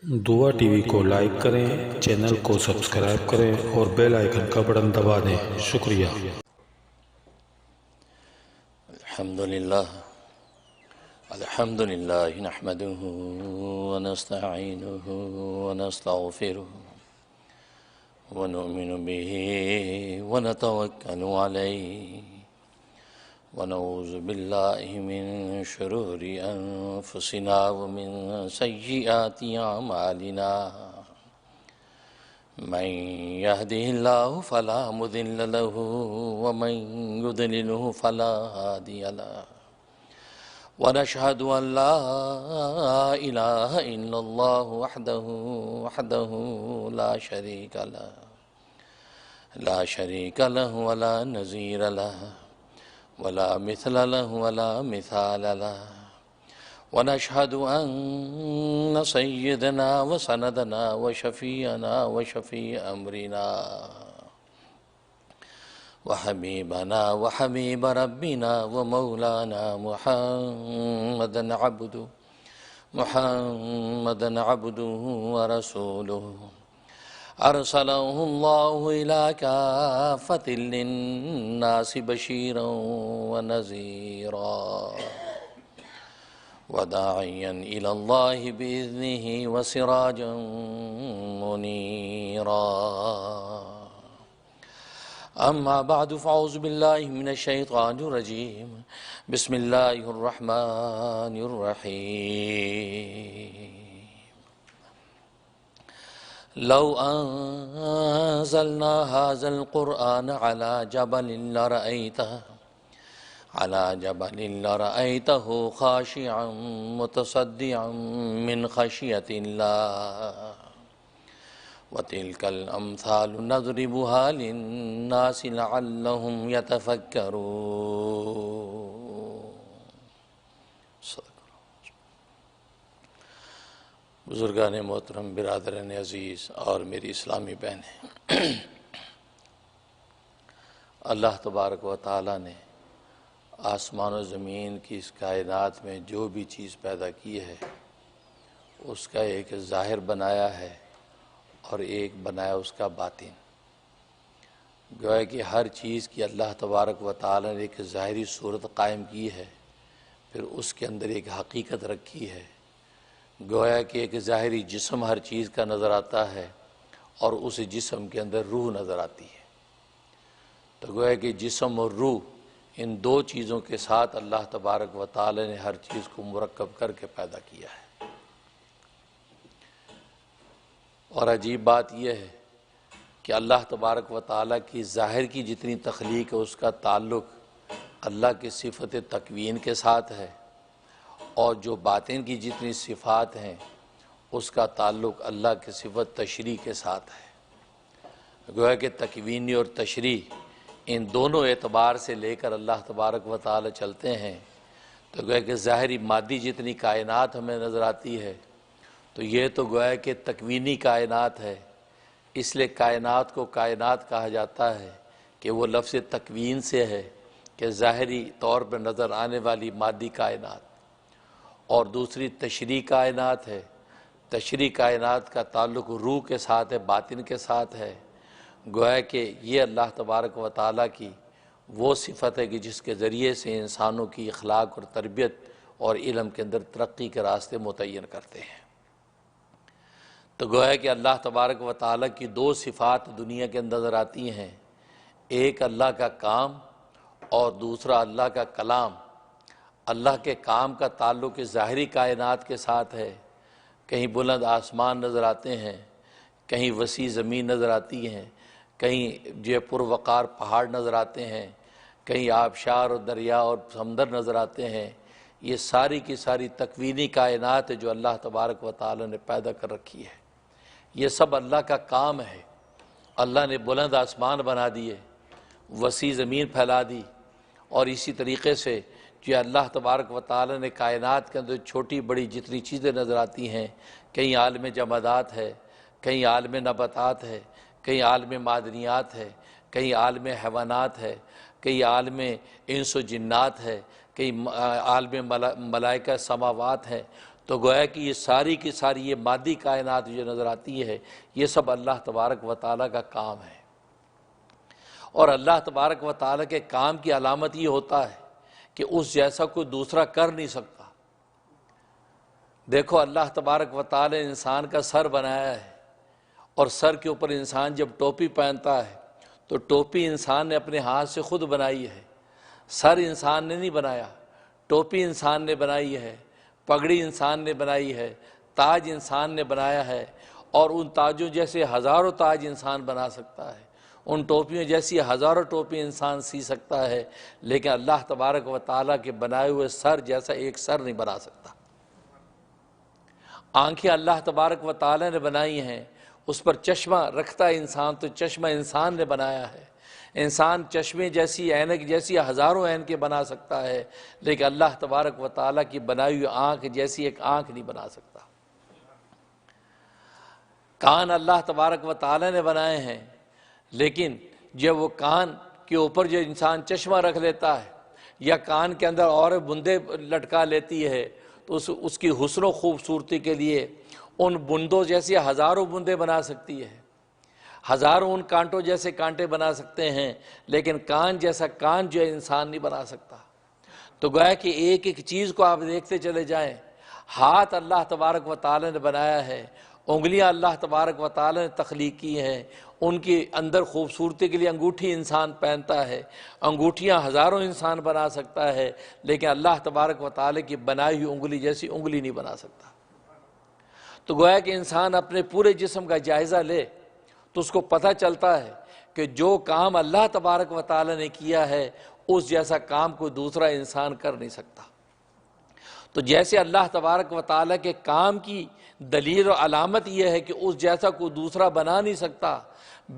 دعا T V کو like کریں، چینل کو سبسکرائب کریں اور بیل آئیکن کا بٹن دبا دیں۔ شکریہ۔ الحمد للہ نحمده ونستعینه ونستغفره ونؤمن به ونتوکل علیہ ونعوذ باللہ من شرور انفسنا ومن سیئات اعمالنا من يهده الله فلا مضل له ومن يضلله فلا هادي له ونشهد أن لا إله إلا الله وحده لا شريك له ولا نظير له ولا مثل له ولا مثال له ونشهد أن سيدنا وسندنا وشفيعنا وشفيع أمرنا وحبيبنا وحبيب ربنا ومولانا محمدا عبده ورسوله أرسله الله إلى كافة للناس بشيرا ونذيرا وداعيا إلى الله بإذنه وسراجا منيرا أما بعد فأعوذ بالله من الشيطان الرجيم بسم الله الرحمن الرحيم لو أنزلنا هذا القرآن على جبل لرأيته خاشعا متصدعا من خشية الله وتلك الأمثال نضربها للناس لعلهم يتفكرون۔ بزرگان محترم، برادران عزیز اور میری اسلامی بہنیں، اللہ تبارک و تعالیٰ نے آسمان و زمین کی اس کائنات میں جو بھی چیز پیدا کی ہے اس کا ایک ظاہر بنایا ہے اور ایک بنایا اس کا باطن۔ گویا کہ ہر چیز کی اللہ تبارک و تعالیٰ نے ایک ظاہری صورت قائم کی ہے، پھر اس کے اندر ایک حقیقت رکھی ہے۔ گویا کہ ایک ظاہری جسم ہر چیز کا نظر آتا ہے اور اس جسم کے اندر روح نظر آتی ہے۔ تو گویا کہ جسم اور روح، ان دو چیزوں کے ساتھ اللہ تبارک و تعالیٰ نے ہر چیز کو مرکب کر کے پیدا کیا ہے۔ اور عجیب بات یہ ہے کہ اللہ تبارک و تعالیٰ کی ظاہر کی جتنی تخلیق ہے اس کا تعلق اللہ کی صفت تکوین کے ساتھ ہے، اور جو باطن کی جتنی صفات ہیں اس کا تعلق اللہ کی صفت تشریح کے ساتھ ہے۔ گویا کہ تکوینی اور تشریح ان دونوں اعتبار سے لے کر اللہ تبارک و تعالیٰ چلتے ہیں۔ تو گویا کہ ظاہری مادی جتنی کائنات ہمیں نظر آتی ہے تو یہ تو گویا کہ تکوینی کائنات ہے، اس لیے کائنات کو کائنات کہا جاتا ہے کہ وہ لفظ تکوین سے ہے کہ ظاہری طور پر نظر آنے والی مادی کائنات، اور دوسری تشریح کائنات ہے۔ تشریح کائنات کا تعلق روح کے ساتھ ہے، باطن کے ساتھ ہے۔ گویا کہ یہ اللہ تبارک و تعالیٰ کی وہ صفت ہے کہ جس کے ذریعے سے انسانوں کی اخلاق اور تربیت اور علم کے اندر ترقی کے راستے متعین کرتے ہیں۔ تو گویا کہ اللہ تبارک و تعالیٰ کی دو صفات دنیا کے اندر نظر آتی ہیں، ایک اللہ کا کام اور دوسرا اللہ کا کلام۔ اللہ کے کام کا تعلق ظاہری کائنات کے ساتھ ہے، کہیں بلند آسمان نظر آتے ہیں، کہیں وسیع زمین نظر آتی ہیں، کہیں جو پروقار پہاڑ نظر آتے ہیں، کہیں آبشار اور دریا اور سمندر نظر آتے ہیں۔ یہ ساری کی ساری تکوینی کائنات ہے جو اللہ تبارک و تعالیٰ نے پیدا کر رکھی ہے۔ یہ سب اللہ کا کام ہے۔ اللہ نے بلند آسمان بنا دیے، وسیع زمین پھیلا دی، اور اسی طریقے سے جو اللہ تبارک و تعالیٰ نے کائنات کے اندر چھوٹی بڑی جتنی چیزیں نظر آتی ہیں، کہیں عالم جمادات ہے، کہیں عالم نباتات ہے، کہیں عالم معدنیات ہے، کہیں عالم حیوانات ہے، کہیں عالم انس و جنات ہے، کہیں عالم ملائکہ سماوات ہے۔ تو گویا کہ یہ ساری کی ساری یہ مادی کائنات جو نظر آتی ہے یہ سب اللہ تبارک و تعالیٰ کا کام ہے، اور اللہ تبارک و تعالیٰ کے کام کی علامت یہ ہوتا ہے کہ اس جیسا کوئی دوسرا کر نہیں سکتا۔ دیکھو اللہ تبارک و تعالیٰ نے انسان کا سر بنایا ہے، اور سر کے اوپر انسان جب ٹوپی پہنتا ہے تو ٹوپی انسان نے اپنے ہاتھ سے خود بنائی ہے، سر انسان نے نہیں بنایا، ٹوپی انسان نے بنائی ہے، پگڑی انسان نے بنائی ہے، تاج انسان نے بنایا ہے، اور ان تاجوں جیسے ہزاروں تاج انسان بنا سکتا ہے، ان ٹوپیوں جیسی ہزاروں ٹوپی انسان سی سکتا ہے، لیکن اللہ تبارک و تعالیٰ کے بنائے ہوئے سر جیسا ایک سر نہیں بنا سکتا۔ آنکھیں اللہ تبارک و تعالیٰ نے بنائی ہیں، اس پر چشمہ رکھتا ہے انسان تو چشمہ انسان نے بنایا ہے، انسان چشمے جیسی اینک جیسی ہزاروں اینکیں بنا سکتا ہے، لیکن اللہ تبارک و تعالیٰ کی بنائی ہوئی آنکھ جیسی ایک آنکھ نہیں بنا سکتا۔ کان اللہ تبارک و تعالیٰ نے بنائے ہیں، لیکن جب وہ کان کے اوپر جو انسان چشمہ رکھ لیتا ہے یا کان کے اندر اور بندے لٹکا لیتی ہے تو اس کی حسن و خوبصورتی کے لیے ان بندوں جیسے ہزاروں بندے بنا سکتی ہے، ہزاروں ان کانٹوں جیسے کانٹے بنا سکتے ہیں، لیکن کان جیسا کان جو ہے انسان نہیں بنا سکتا۔ تو گویا کہ ایک ایک چیز کو آپ دیکھتے چلے جائیں، ہاتھ اللہ تبارک و تعالیٰ نے بنایا ہے، انگلیاں اللہ تبارک و تعالیٰ نے تخلیق کی ہیں، ان کی اندر خوبصورتی کے لیے انگوٹھی انسان پہنتا ہے، انگوٹھیاں ہزاروں انسان بنا سکتا ہے، لیکن اللہ تبارک و تعالیٰ کی بنائی ہوئی انگلی جیسی انگلی نہیں بنا سکتا۔ تو گویا کہ انسان اپنے پورے جسم کا جائزہ لے تو اس کو پتہ چلتا ہے کہ جو کام اللہ تبارک و تعالیٰ نے کیا ہے اس جیسا کام کوئی دوسرا انسان کر نہیں سکتا۔ تو جیسے اللہ تبارک و تعالیٰ کے کام کی دلیل و علامت یہ ہے کہ اس جیسا کوئی دوسرا بنا نہیں سکتا،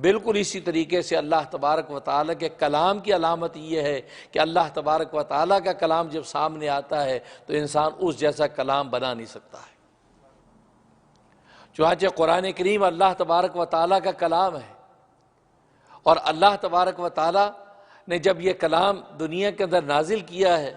بالکل اسی طریقے سے اللہ تبارک و تعالیٰ کے کلام کی علامت یہ ہے کہ اللہ تبارک و تعالیٰ کا کلام جب سامنے آتا ہے تو انسان اس جیسا کلام بنا نہیں سکتا ہے۔ چنانچہ قرآن کریم اللہ تبارک و تعالیٰ کا کلام ہے، اور اللہ تبارک و تعالیٰ نے جب یہ کلام دنیا کے اندر نازل کیا ہے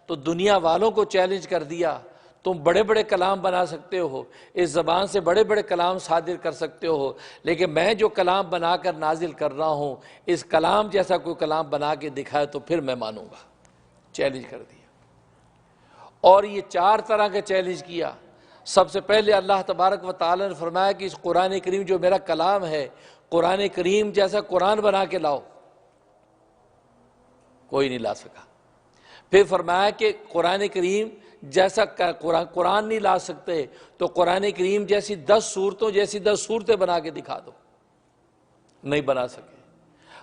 تو دنیا والوں کو چیلنج کر دیا، تم بڑے بڑے کلام بنا سکتے ہو، اس زبان سے بڑے بڑے کلام صادر کر سکتے ہو، لیکن میں جو کلام بنا کر نازل کر رہا ہوں اس کلام جیسا کوئی کلام بنا کے دکھائے تو پھر میں مانوں گا۔ چیلنج کر دیا، اور یہ 4 طرح کا چیلنج کیا۔ سب سے پہلے اللہ تبارک و تعالیٰ نے فرمایا کہ اس قرآن کریم جو میرا کلام ہے، قرآن کریم جیسا قرآن بنا کے لاؤ، کوئی نہیں لا سکا۔ پھر فرمایا کہ قرآن کریم جیسا قرآن نہیں لا سکتے تو قرآن کریم جیسی 10 صورتوں جیسی 10 صورتیں بنا کے دکھا دو، نہیں بنا سکے۔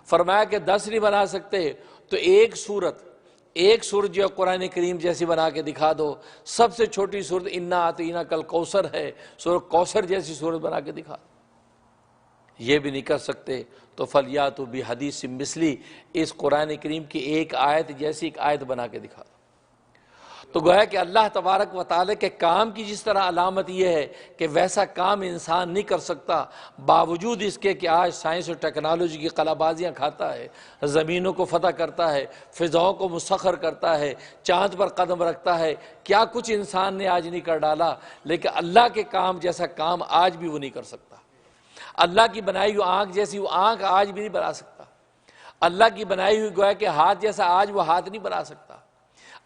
فرمایا کہ 10 نہیں بنا سکتے تو ایک صورت جو ہے قرآن کریم جیسی بنا کے دکھا دو، سب سے چھوٹی صورت انا اعطیناک کل کوثر ہے، سورۃ کوثر جیسی صورت بنا کے دکھا دو، یہ بھی نہیں کر سکتے تو فلیاتوا بحدیث مثلی، اس قرآن کریم کی ایک آیت جیسی ایک آیت بنا کے دکھا دو۔ تو گویا کہ اللہ تبارک و تعالیٰ کے کام کی جس طرح علامت یہ ہے کہ ویسا کام انسان نہیں کر سکتا، باوجود اس کے کہ آج سائنس اور ٹیکنالوجی کی قلابازیاں کھاتا ہے، زمینوں کو فتح کرتا ہے، فضاؤں کو مسخر کرتا ہے، چاند پر قدم رکھتا ہے، کیا کچھ انسان نے آج نہیں کر ڈالا، لیکن اللہ کے کام جیسا کام آج بھی وہ نہیں کر سکتا۔ اللہ کی بنائی ہوئی آنکھ جیسی وہ آنکھ آج بھی نہیں بنا سکتا، اللہ کی بنائی ہوئی گویا کہ ہاتھ جیسا آج وہ ہاتھ نہیں بنا سکتا،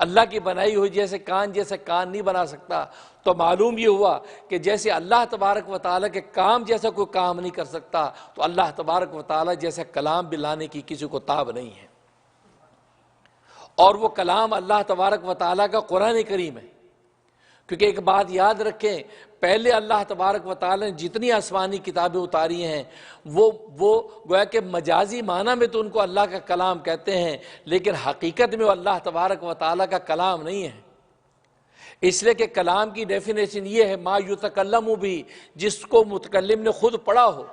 اللہ کی بنائی ہوئی جیسے کان جیسا کان نہیں بنا سکتا۔ تو معلوم یہ ہوا کہ جیسے اللہ تبارک و تعالیٰ کے کام جیسا کوئی کام نہیں کر سکتا تو اللہ تبارک و تعالیٰ جیسا کلام بھی لانے کی کسی کو تاب نہیں ہے، اور وہ کلام اللہ تبارک و تعالیٰ کا قرآن کریم ہے۔ کیونکہ ایک بات یاد رکھیں، پہلے اللہ تبارک و تعالیٰ نے جتنی آسمانی کتابیں اتاری ہیں وہ گویا کہ مجازی معنی میں تو ان کو اللہ کا کلام کہتے ہیں، لیکن حقیقت میں وہ اللہ تبارک و تعالیٰ کا کلام نہیں ہے۔ اس لیے کہ کلام کی ڈیفینیشن یہ ہے ما یتکلم بھی، جس کو متکلم نے خود پڑھا ہو،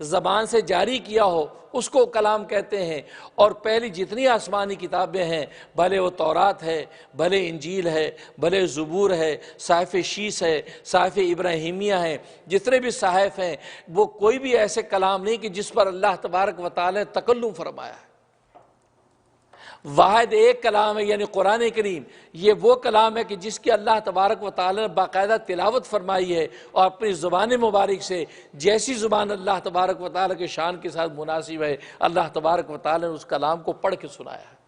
زبان سے جاری کیا ہو، اس کو کلام کہتے ہیں۔ اور پہلی جتنی آسمانی کتابیں ہیں، بھلے وہ تورات ہے، بھلے انجیل ہے، بھلے زبور ہے، صحائف شیس ہے، صحائف ابراہیمیہ ہیں، جتنے بھی صحائف ہیں وہ کوئی بھی ایسے کلام نہیں کہ جس پر اللہ تبارک و تعالی نے تکلم فرمایا ہے۔ واحد ایک کلام ہے یعنی قرآن کریم، یہ وہ کلام ہے کہ جس کی اللہ تبارک و تعالیٰ نے باقاعدہ تلاوت فرمائی ہے، اور اپنی زبان مبارک سے جیسی زبان اللہ تبارک و تعالیٰ کے شان کے ساتھ مناسب ہے، اللہ تبارک و تعالیٰ نے اس کلام کو پڑھ کے سنایا ہے۔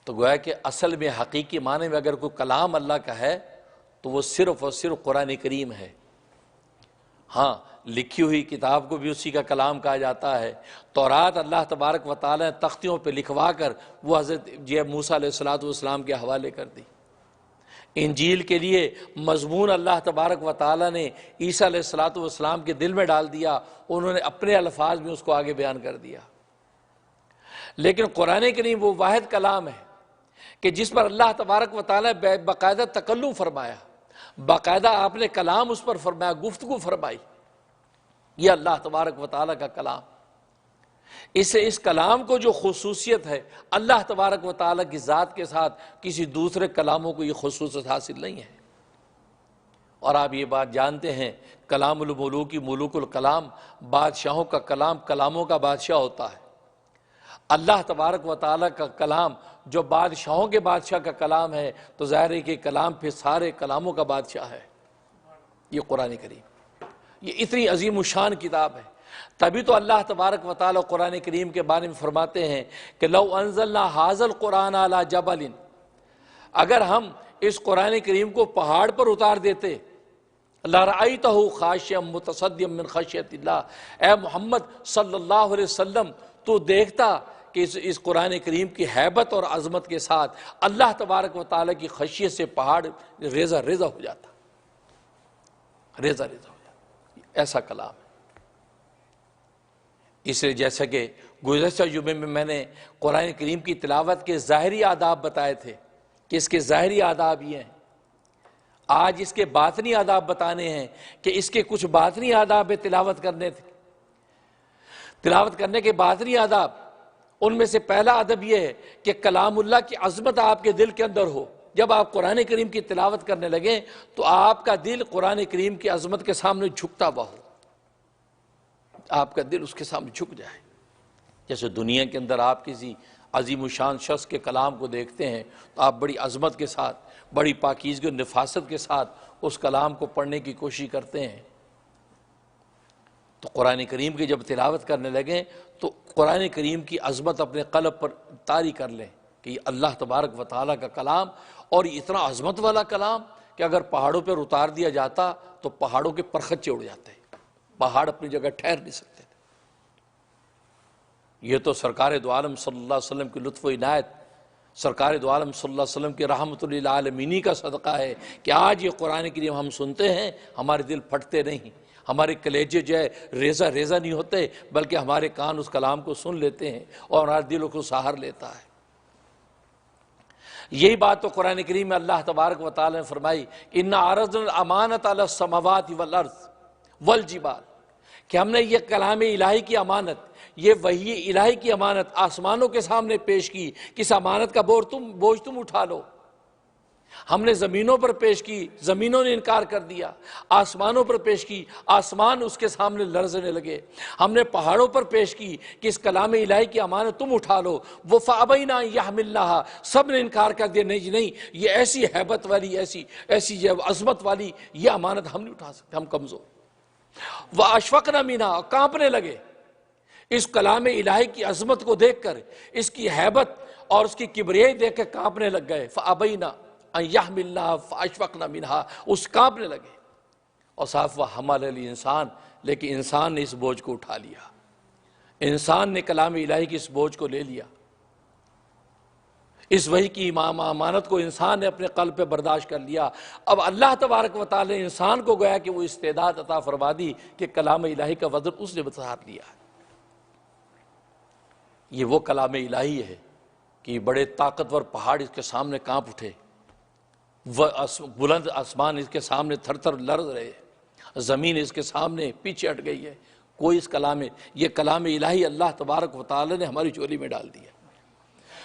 تو گویا کہ اصل میں حقیقی معنی میں اگر کوئی کلام اللہ کا ہے تو وہ صرف اور صرف قرآن کریم ہے۔ ہاں، لکھی ہوئی کتاب کو بھی اسی کا کلام کہا جاتا ہے۔ تورات اللہ تبارک و تعالیٰ نے تختیوں پہ لکھوا کر وہ حضرت موسیٰ علیہ السلام کے حوالے کر دی۔ انجیل کے لیے مضمون اللہ تبارک و تعالیٰ نے عیسیٰ علیہ السلام کے دل میں ڈال دیا، انہوں نے اپنے الفاظ میں اس کو آگے بیان کر دیا۔ لیکن قرآن کریم وہ واحد کلام ہے کہ جس پر اللہ تبارک و تعالیٰ نے باقاعدہ تکلم فرمایا، باقاعدہ آپ نے کلام اس پر فرمایا، گفتگو فرمائی۔ یہ اللہ تبارک و تعالیٰ کا کلام، اس کلام کو جو خصوصیت ہے، اللہ تبارک و تعالیٰ کی ذات کے ساتھ کسی دوسرے کلاموں کو یہ خصوصیت حاصل نہیں ہے۔ اور آپ یہ بات جانتے ہیں، کلام الملوک ملوک الکلام، بادشاہوں کا کلام کلاموں کا بادشاہ ہوتا ہے۔ اللہ تبارک و تعالیٰ کا کلام جو بادشاہوں کے بادشاہ کا کلام ہے، تو ظاہر ہے کہ کلام پھر سارے کلاموں کا بادشاہ ہے۔ یہ قرآن کریم، یہ اتنی عظیم الشان کتاب ہے۔ تبھی تو اللہ تبارک و تعالیٰ قرآن کریم کے بارے میں فرماتے ہیں کہ لو انزلنا ھذا القرآن علی جبل، اگر ہم اس قرآن کریم کو پہاڑ پر اتار دیتے، لرأیتہ خاشعا متصدعا من خشیۃ اللہ، اے محمد صلی اللہ علیہ وسلم تو دیکھتا کہ اس قرآن کریم کی ہیبت اور عظمت کے ساتھ اللہ تبارک و تعالیٰ کی خشیت سے پہاڑ ریزہ ریزہ ہو جاتا، ریزہ ریزہ ہو جاتا۔ ایسا کلام ہے۔ اس لیے جیسا کہ گزشتہ جمعے میں میں نے قرآن کریم کی تلاوت کے ظاہری آداب بتائے تھے کہ اس کے ظاہری آداب یہ ہیں، آج اس کے باطنی آداب بتانے ہیں کہ اس کے کچھ باطنی آداب تلاوت کرنے تھے۔ تلاوت کرنے کے باطنی آداب، ان میں سے پہلا ادب یہ ہے کہ کلام اللہ کی عظمت آپ کے دل کے اندر ہو۔ جب آپ قرآن کریم کی تلاوت کرنے لگیں تو آپ کا دل قرآن کریم کی عظمت کے سامنے جھکتا ہوا ہو، آپ کا دل اس کے سامنے جھک جائے۔ جیسے دنیا کے اندر آپ کسی عظیم الشان شخص کے کلام کو دیکھتے ہیں تو آپ بڑی عظمت کے ساتھ، بڑی پاکیزگی و نفاست کے ساتھ اس کلام کو پڑھنے کی کوشش کرتے ہیں۔ تو قرآن کریم کی جب تلاوت کرنے لگیں تو قرآن کریم کی عظمت اپنے قلب پر طاری کر لیں کہ یہ اللہ تبارک و تعالیٰ کا کلام، اور یہ اتنا عظمت والا کلام کہ اگر پہاڑوں پر اتار دیا جاتا تو پہاڑوں کے پرخچے اڑ جاتے، پہاڑ اپنی جگہ ٹھہر نہیں سکتے تھے۔ یہ تو سرکار دو عالم صلی اللہ علیہ وسلم کی لطف و عنایت، سرکار دو عالم صلی اللہ علیہ وسلم کی رحمت للعالمین کا صدقہ ہے کہ آج یہ قرآن کریم ہم سنتے ہیں، ہمارے دل پھٹتے نہیں، ہمارے کلیجے جو ہے ریزہ ریزہ نہیں ہوتے، بلکہ ہمارے کان اس کلام کو سن لیتے ہیں اور ہمارے دلوں کو سہار لیتا ہے۔ یہی بات تو قرآن کریم میں اللہ تبارک و تعالی نے فرمائی، اِنَّا عَرَضْنَا الْأَمَانَةَ عَلَى السَّمَاوَاتِ وَالْأَرْضِ وَالْجِبَالِ، کہ ہم نے یہ کلام الہی کی امانت، یہ وحی الہی کی امانت آسمانوں کے سامنے پیش کی، کس امانت کا بوجھ تم اٹھا لو۔ ہم نے زمینوں پر پیش کی، زمینوں نے انکار کر دیا، آسمانوں پر پیش کی، آسمان اس کے سامنے لرزنے لگے۔ ہم نے پہاڑوں پر پیش کی کہ اس کلام الہی کی امانت تم اٹھا لو، وہ فَأَبَيْنَا أَن يَحْمِلْنَهَا، سب نے انکار کر دیا، نہیں، یہ ایسی ہیبت والی، ایسی عظمت والی یہ امانت ہم نہیں اٹھا سکتے، ہم کمزور۔ وَأَشْفَقْنَا مِنْهَا، کانپنے لگے اس کلام الہی کی عظمت کو دیکھ کر، اس کی ہیبت اور اس کی کبریائی دیکھ کر کانپنے لگ گئے۔ فَأَبَيْنَا أَن يَحْمِلْنَهَا فَأَشْفَقْنَا مِنْهَا، اس کانپنے لگے۔ اور صاف وَحَمَلَ الْإِنسَان، لیکن انسان نے اس بوجھ کو اٹھا لیا، انسان نے کلام الہی کی اس بوجھ کو لے لیا، اس وحی کی امانت کو انسان نے اپنے قلب پہ برداشت کر لیا۔ اب اللہ تبارک و تعالی نے انسان کو گویا کہ وہ استعداد عطا فرما دی کہ کلام الہی کا وزن اس نے بتا لیا۔ یہ وہ کلام الہی ہے کہ بڑے طاقتور پہاڑ اس کے سامنے کانپ اٹھے، بلند آسمان اس کے سامنے تھر تھر لرز رہے، زمین اس کے سامنے پیچھے ہٹ گئی ہے۔ کوئی اس یہ کلام الہی اللہ تبارک و تعالی نے ہماری جھولی میں ڈال دیا۔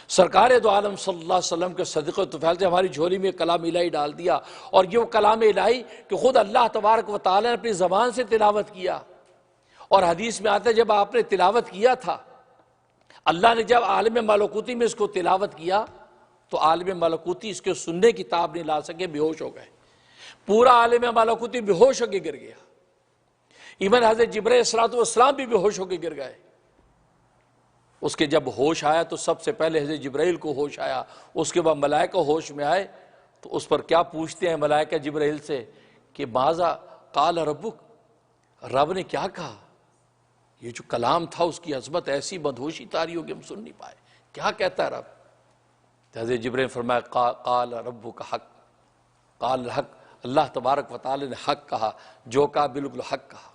سرکار دو عالم صلی اللہ علیہ وسلم کے صدقے و طفیل سے ہماری جھولی میں کلام الہی ڈال دیا، اور یہ وہ کلام الہی کہ خود اللہ تبارک و تعالی نے اپنی زبان سے تلاوت کیا۔ اور حدیث میں آتا ہے جب آپ نے تلاوت کیا تھا، اللہ نے جب عالم ملکوتی میں اس کو تلاوت کیا تو عالم ملکوتی اس کے سننے کی تاب نہیں لا سکے، بے ہوش ہو گئے، پورا عالم ملکوتی بے ہوش ہو کے گر گیا، ایون حضرت جبرائیل علیہ السلام بھی بے ہوش ہو کے گر گئے۔ اس کے جب ہوش آیا تو سب سے پہلے حضرت جبرائیل کو ہوش آیا، اس کے بعد ملائکہ ہوش میں آئے تو اس پر کیا پوچھتے ہیں ملائکہ جبرائیل سے کہ ماذا قال ربک، رب نے کیا کہا؟ یہ جو کلام تھا اس کی عظمت ایسی مدہوشی طاری ہو کہ ہم سن نہیں پائے، کیا کہتا ہے رب؟ حضرت جبرائیل نے فرمایا قال ربک حق، قال الحق، اللہ تبارک و تعالی نے حق کہا، جو کہا بالکل حق کہا۔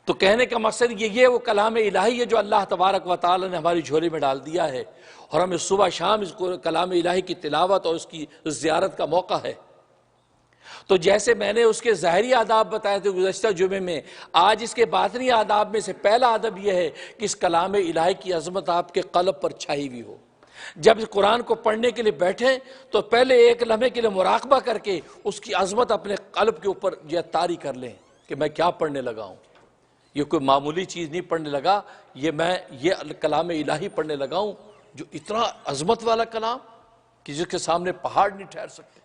تو کہنے کا مقصد یہ وہ کلام الہی ہے جو اللہ تبارک و تعالی نے ہماری جھولی میں ڈال دیا ہے، اور ہمیں صبح شام اس کلام الہی کی تلاوت اور اس کی زیارت کا موقع ہے۔ تو جیسے میں نے اس کے ظاہری آداب بتائے تھے گزشتہ جمعے میں، آج اس کے باطنی آداب میں سے پہلا ادب یہ ہے کہ اس کلام الہی کی عظمت آپ کے قلب پر چھائی ہوئی ہو۔ جب اس قرآن کو پڑھنے کے لیے بیٹھیں تو پہلے ایک لمحے کے لیے مراقبہ کر کے اس کی عظمت اپنے قلب کے اوپر یہ طاری کر لیں کہ میں کیا پڑھنے لگا ہوں۔ یہ کوئی معمولی چیز نہیں پڑھنے لگا، یہ کلام الہی پڑھنے لگا ہوں جو اتنا عظمت والا کلام کہ جس کے سامنے پہاڑ نہیں ٹھہر سکتے۔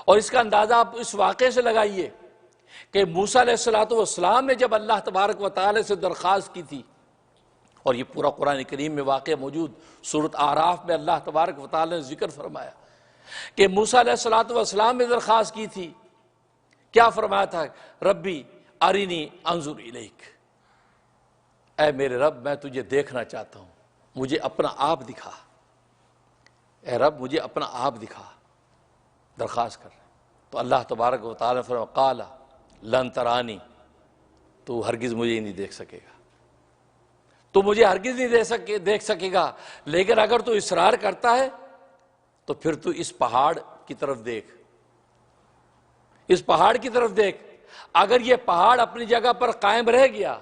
اور اس کا اندازہ آپ اس واقعے سے لگائیے کہ موسیٰ علیہ السلام نے جب اللہ تبارک و تعالی سے درخواست کی تھی، اور یہ پورا قرآن کریم میں واقعہ موجود، سورۃ اعراف میں اللہ تبارک و تعالی نے ذکر فرمایا کہ موسیٰ علیہ السلام نے درخواست کی تھی، کیا فرمایا تھا؟ ربی ارینی انظر الیک، اے میرے رب میں تجھے دیکھنا چاہتا ہوں، مجھے اپنا آپ دکھا، اے رب مجھے اپنا آپ دکھا، درخواست کر رہے ہیں۔ تو اللہ تبارک و تعالی نے فرمایا قال لن ترانی، تو ہرگز مجھے نہیں دیکھ سکے گا، تو مجھے ہرگز نہیں دیکھ سکے گا، لیکن اگر تو اصرار کرتا ہے تو پھر تو اس پہاڑ کی طرف دیکھ، اس پہاڑ کی طرف دیکھ، اگر یہ پہاڑ اپنی جگہ پر قائم رہ گیا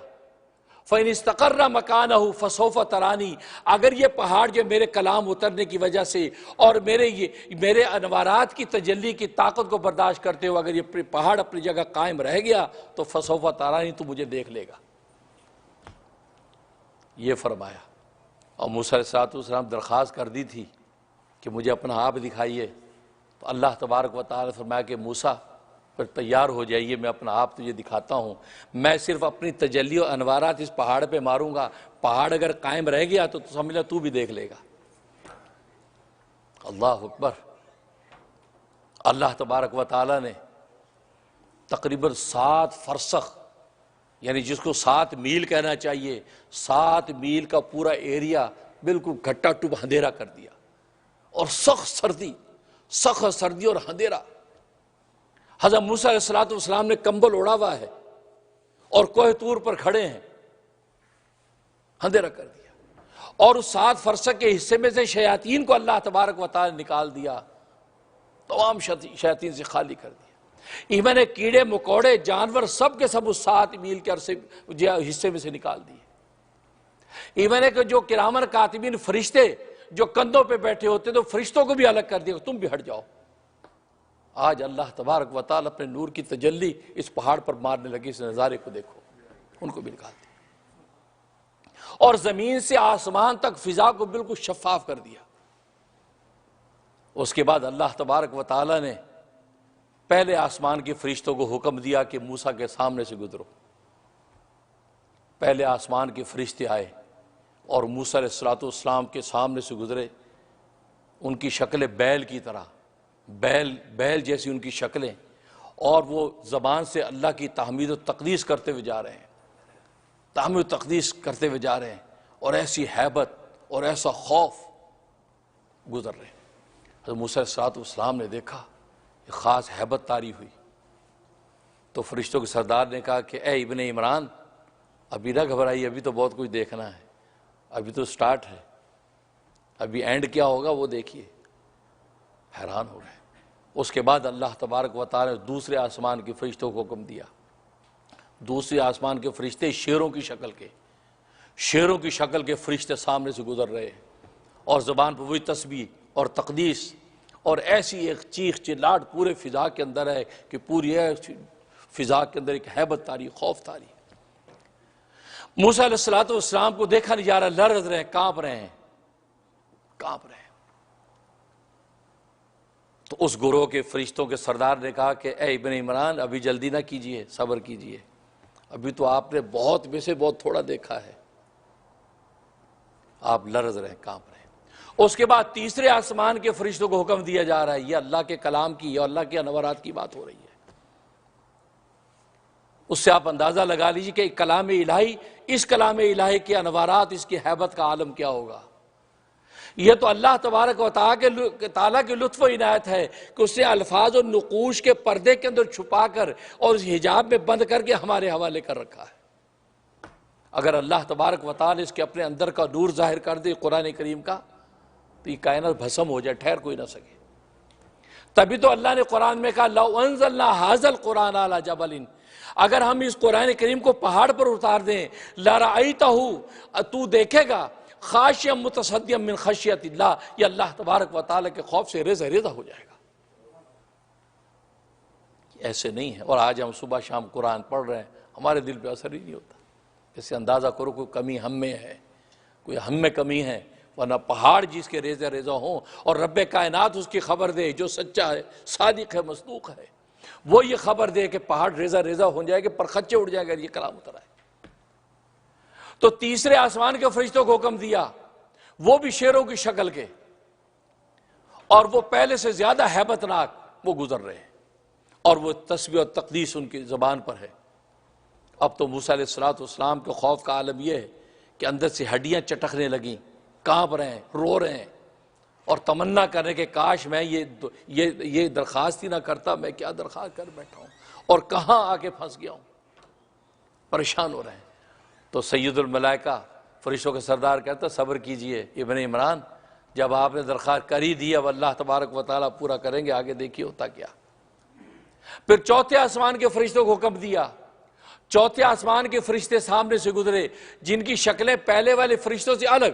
فَإِنِ اسْتَقَرَّ مَكَانَهُ فَسَوْفَ تَرَانِي، اگر یہ پہاڑ جو میرے کلام اترنے کی وجہ سے اور میرے انوارات کی تجلی کی طاقت کو برداشت کرتے ہو اگر یہ پہاڑ اپنی جگہ قائم رہ گیا تو فَسَوْفَ تَرَانِي، تو مجھے دیکھ لے گا، یہ فرمایا۔ اور موسیٰ علیہ السلام درخواست کر دی تھی کہ مجھے اپنا آپ دکھائیے، تو اللہ تبارک و تعالی نے فرمایا کہ موسیٰ پھر تیار ہو جائیے، میں اپنا آپ تجھے دکھاتا ہوں، میں صرف اپنی تجلی و انوارات اس پہاڑ پہ ماروں گا، پہاڑ اگر قائم رہ گیا تو سمجھ لے تو بھی دیکھ لے گا۔ اللہ اکبر۔ اللہ تبارک و تعالی نے تقریباً 7 فرسخ، یعنی جس کو 7 میل کہنا چاہیے، 7 میل کا پورا ایریا بالکل گھٹا ٹوب اندھیرا کر دیا، اور سخت سردی اور اندھیرا۔ حضرت موسیٰ علیہ السلام نے کمبل اوڑھا ہوا ہے اور کوہ طور پر کھڑے ہیں، اندھیرا کر دیا، اور اس 7 فرسخ کے حصے میں سے شیاطین کو اللہ تبارک و تعالی نے نکال دیا، تمام شیاطین سے خالی کر دیا، ایمن کیڑے مکوڑے جانور سب کے سب اس 7 میل کے حصے میں سے نکال دیے، ایمن کہ جو کرامن کاتبین فرشتے جو کندھوں پہ بیٹھے ہوتے تو فرشتوں کو بھی الگ کر دیا، تم بھی ہٹ جاؤ۔ آج اللہ تبارک و تعالی اپنے نور کی تجلی اس پہاڑ پر مارنے لگی، اس نظارے کو دیکھو، ان کو بھی نکال دیا، اور زمین سے آسمان تک فضا کو بالکل شفاف کر دیا۔ اس کے بعد اللہ تبارک و تعالی نے پہلے آسمان کے فرشتوں کو حکم دیا کہ موسیٰ کے سامنے سے گزرو۔ پہلے آسمان کے فرشتے آئے اور موسیٰ علیہ السلام کے سامنے سے گزرے، ان کی شکلیں بیل کی طرح، بیل جیسی ان کی شکلیں، اور وہ زبان سے اللہ کی تحمید و تقدیس کرتے ہوئے جا رہے ہیں، تحمید و تقدیس کرتے ہوئے جا رہے ہیں، اور ایسی ہیبت اور ایسا خوف گزر رہے ہیں۔ حضرت موسیٰ علیہ السلام نے دیکھا کہ خاص ہیبت طاری ہوئی، تو فرشتوں کے سردار نے کہا کہ اے ابن عمران، ابھی نہ گھبرائیے، ابھی تو بہت کچھ دیکھنا ہے، ابھی تو سٹارٹ ہے، ابھی اینڈ کیا ہوگا وہ دیکھیے۔ حیران ہو رہے ہیں۔ اس کے بعد اللہ تبارک و تعالی نے دوسرے آسمان کے فرشتوں کو حکم دیا، دوسرے آسمان کے فرشتے شیروں کی شکل کے فرشتے سامنے سے گزر رہے ہیں، اور زبان پر وہی تسبیح اور تقدیس، اور ایسی ایک چیخ چلاٹ پورے فضا کے اندر ہے کہ پوری فضا کے اندر ایک ہیبت طاری، خوف طاری۔ موسیٰ علیہ السلام کو دیکھا نہیں جا رہا، لرز رہے ہیں، کانپ رہے ہیں۔ تو اس گروہ کے فرشتوں کے سردار نے کہا کہ اے ابن عمران، ابھی جلدی نہ کیجئے، صبر کیجئے، ابھی تو آپ نے بہت میں سے بہت تھوڑا دیکھا ہے، آپ لرز رہے ہیں، کانپ رہے ہیں۔ اس کے بعد تیسرے آسمان کے فرشتوں کو حکم دیا جا رہا ہے، یہ اللہ کے کلام کی، یہ اللہ کے انوارات کی بات ہو رہی ہے۔ اس سے آپ اندازہ لگا لیجیے کہ کلام الہی، اس کلام الہی کے انوارات، اس کی ہیبت کا عالم کیا ہوگا۔ یہ تو اللہ تبارک و تعالیٰ کی لطف و عنایت ہے کہ اس نے الفاظ و نقوش کے پردے کے اندر چھپا کر اور اس حجاب میں بند کر کے ہمارے حوالے کر رکھا ہے۔ اگر اللہ تبارک و تعالیٰ اس کے اپنے اندر کا نور ظاہر کر دے قرآن کریم کا، تو یہ کائنات بھسم ہو جائے، ٹھہر کوئی نہ سکے۔ تبھی تو اللہ نے قرآن میں کہا لَوْ أَنزَلْنَا هَذَا الْقُرْآنَ عَلَى جَبَلٍ، اگر ہم اس قرآن کریم کو پہاڑ پر اتار دیں، لَرَأَيْتَهُ، تو دیکھے گا، خاشعا متصدعا من خشیت اللہ، یہ اللہ تبارک و تعالیٰ کے خوف سے ریزہ ریزہ ہو جائے گا۔ ایسے نہیں ہے، اور آج ہم صبح شام قرآن پڑھ رہے ہیں، ہمارے دل پہ اثر ہی نہیں ہوتا۔ اسے اندازہ کرو کوئی کمی ہم میں ہے، کوئی ہم میں کمی ہے، ورنہ پہاڑ جس کے ریزہ ریزہ ہوں اور رب کائنات اس کی خبر دے، جو سچا ہے، صادق ہے، مصدوق ہے، وہ یہ خبر دے کہ پہاڑ ریزہ ریزہ ہو جائے گا، پرخچے اڑ جائے گا، یہ کلام اتر آئے۔ تو تیسرے آسمان کے فرشتوں کو حکم دیا، وہ بھی شیروں کی شکل کے، اور وہ پہلے سے زیادہ ہیبت ناک وہ گزر رہے ہیں، اور وہ تسبیح و تقدیس ان کی زبان پر ہے۔ اب تو موسیٰ علیہ السلام کے خوف کا عالم یہ ہے کہ اندر سے ہڈیاں چٹکنے لگیں، کانپ رہے ہیں، رو رہے ہیں، اور تمنا کر رہے کہ کاش میں یہ درخواست ہی نہ کرتا، میں کیا درخواست کر بیٹھا ہوں، اور کہاں آ کے پھنس گیا ہوں، پریشان ہو رہے ہیں۔ تو سید الملائکہ فرشتوں کے سردار کہتا صبر کیجئے ابن عمران، جب آپ نے درخواست کر ہی دی، اب اللہ تبارک و تعالیٰ پورا کریں گے، آگے دیکھیے ہوتا کیا۔ پھر چوتھے آسمان کے فرشتوں کو حکم دیا، چوتھے آسمان کے فرشتے سامنے سے گزرے، جن کی شکلیں پہلے والے فرشتوں سے الگ،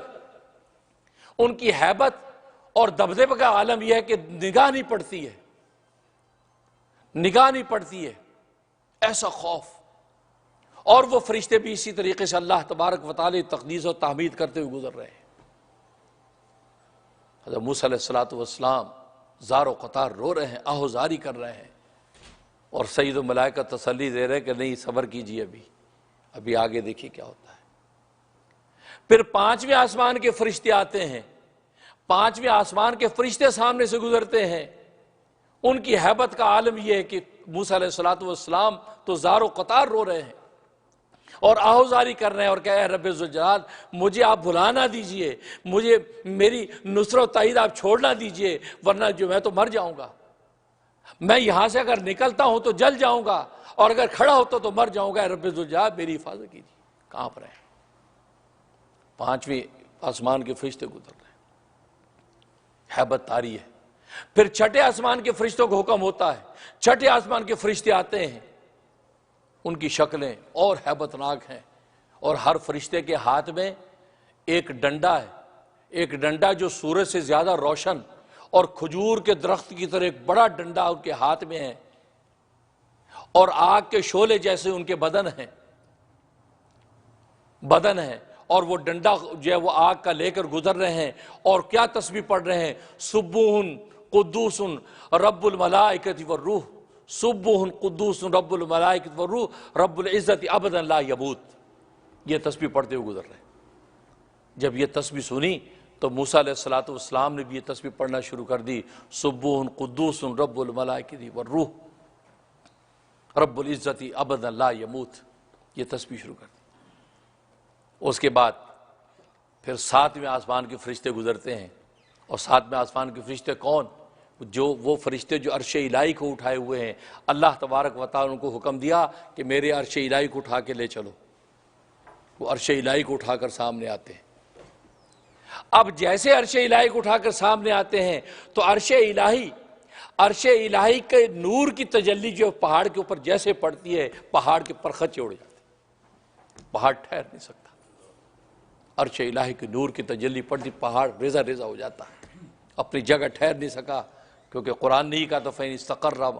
ان کی ہیبت اور دبدبے کا عالم یہ ہے کہ نگاہ نہیں پڑتی ہے، نگاہ نہیں پڑتی ہے، ایسا خوف۔ اور وہ فرشتے بھی اسی طریقے سے اللہ تبارک و تعالی تقدیس و تحمید کرتے ہوئے گزر رہے ہیں۔ حضرت موسیٰ علیہ السلام زار و قطار رو رہے ہیں، آہوزاری کر رہے ہیں، اور سید الملائکہ تسلی دے رہے ہیں کہ نہیں صبر کیجئے، ابھی آگے دیکھیے کیا ہوتا ہے۔ پھر پانچویں آسمان کے فرشتے آتے ہیں، پانچویں آسمان کے فرشتے سامنے سے گزرتے ہیں، ان کی ہیبت کا عالم یہ ہے کہ موسیٰ علیہ السلام تو زار و قطار رو رہے ہیں اور آہوزاری کر رہے ہیں، اور کہ اے رب ذوالجلال، مجھے آپ بھلا نہ دیجئے، مجھے میری نصرت و تائید آپ چھوڑ نہ دیجئے، ورنہ جو میں تو مر جاؤں گا، میں یہاں سے اگر نکلتا ہوں تو جل جاؤں گا، اور اگر کھڑا ہوتا تو مر جاؤں گا، اے رب ذوالجلال میری حفاظت کیجیے۔ کہاں پر ہیں؟ پانچویں آسمان کے فرشتے گزر رہے ہیں، ہیبت طاری ہے۔ پھر چھٹے آسمان کے فرشتوں کو حکم ہوتا ہے، چھٹے آسمان کے فرشتے آتے ہیں، ان کی شکلیں اور ہیبت ناک ہیں، اور ہر فرشتے کے ہاتھ میں ایک ڈنڈا ہے، ایک ڈنڈا جو سورج سے زیادہ روشن اور کھجور کے درخت کی طرح ایک بڑا ڈنڈا ان کے ہاتھ میں ہے، اور آگ کے شعلے جیسے ان کے بدن ہیں، اور وہ ڈنڈا جو ہے وہ آگ کا لے کر گزر رہے ہیں، اور کیا تسبیح پڑھ رہے ہیں، سبوح قدوس رب الملائکۃ والروح، سبوح قدوس رب الملائکۃ والروح رب العزت ابدا لا یموت، یہ تسبیح پڑھتے ہوئے گزر رہے ہیں۔ جب یہ تسبیح سنی تو موسیٰ علیہ السلام نے بھی یہ تسبیح پڑھنا شروع کر دی، سبوح قدوس رب الملائکۃ والروح رب العزت ابدا لا یموت، یہ تسبیح شروع کر دی۔ اس کے بعد پھر ساتویں آسمان کے فرشتے گزرتے ہیں، اور ساتویں آسمان کے فرشتے کون؟ جو وہ فرشتے جو عرش الہی کو اٹھائے ہوئے ہیں، اللہ تبارک و تعالیٰ ان کو حکم دیا کہ میرے عرش الہی کو اٹھا کے لے چلو، وہ عرش الہی کو اٹھا کر سامنے آتے ہیں۔ اب جیسے عرش الہی کو اٹھا کر سامنے آتے ہیں تو عرش الہی کے نور کی تجلی جو پہاڑ کے اوپر جیسے پڑتی ہے، پہاڑ کے پرخچے اڑ جاتے ہیں، پہاڑ ٹھہر نہیں سکتا۔ عرش الہی کے نور کی تجلی پڑتی، پہاڑ ریزہ ریزہ ہو جاتا ہے، اپنی جگہ ٹھہر نہیں سکا، کیونکہ قرآن نہیں کہا تو فَإِنِ اسْتَقَرَّ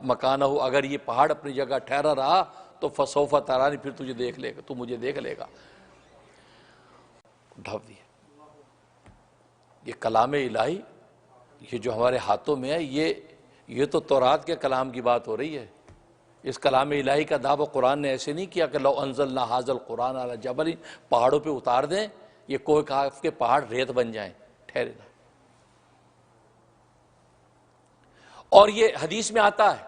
مَكَانَهُ، اگر یہ پہاڑ اپنی جگہ ٹھہرا رہا تو فسوف ترانی، پھر تجھے دیکھ لے گا، تو مجھے دیکھ لے گا۔ ڈھپ دیا۔ یہ کلام الہی، یہ جو ہمارے ہاتھوں میں ہے، یہ تو تورات کے کلام کی بات ہو رہی ہے۔ اس کلام الہی کا دعویٰ قرآن نے ایسے نہیں کیا کہ لو انزلنا ھذا القرآن علی جبل، پہاڑوں پہ اتار دیں یہ کوہ کاف کے پہاڑ ریت بن جائیں، ٹھہرے نہ۔ اور یہ حدیث میں آتا ہے،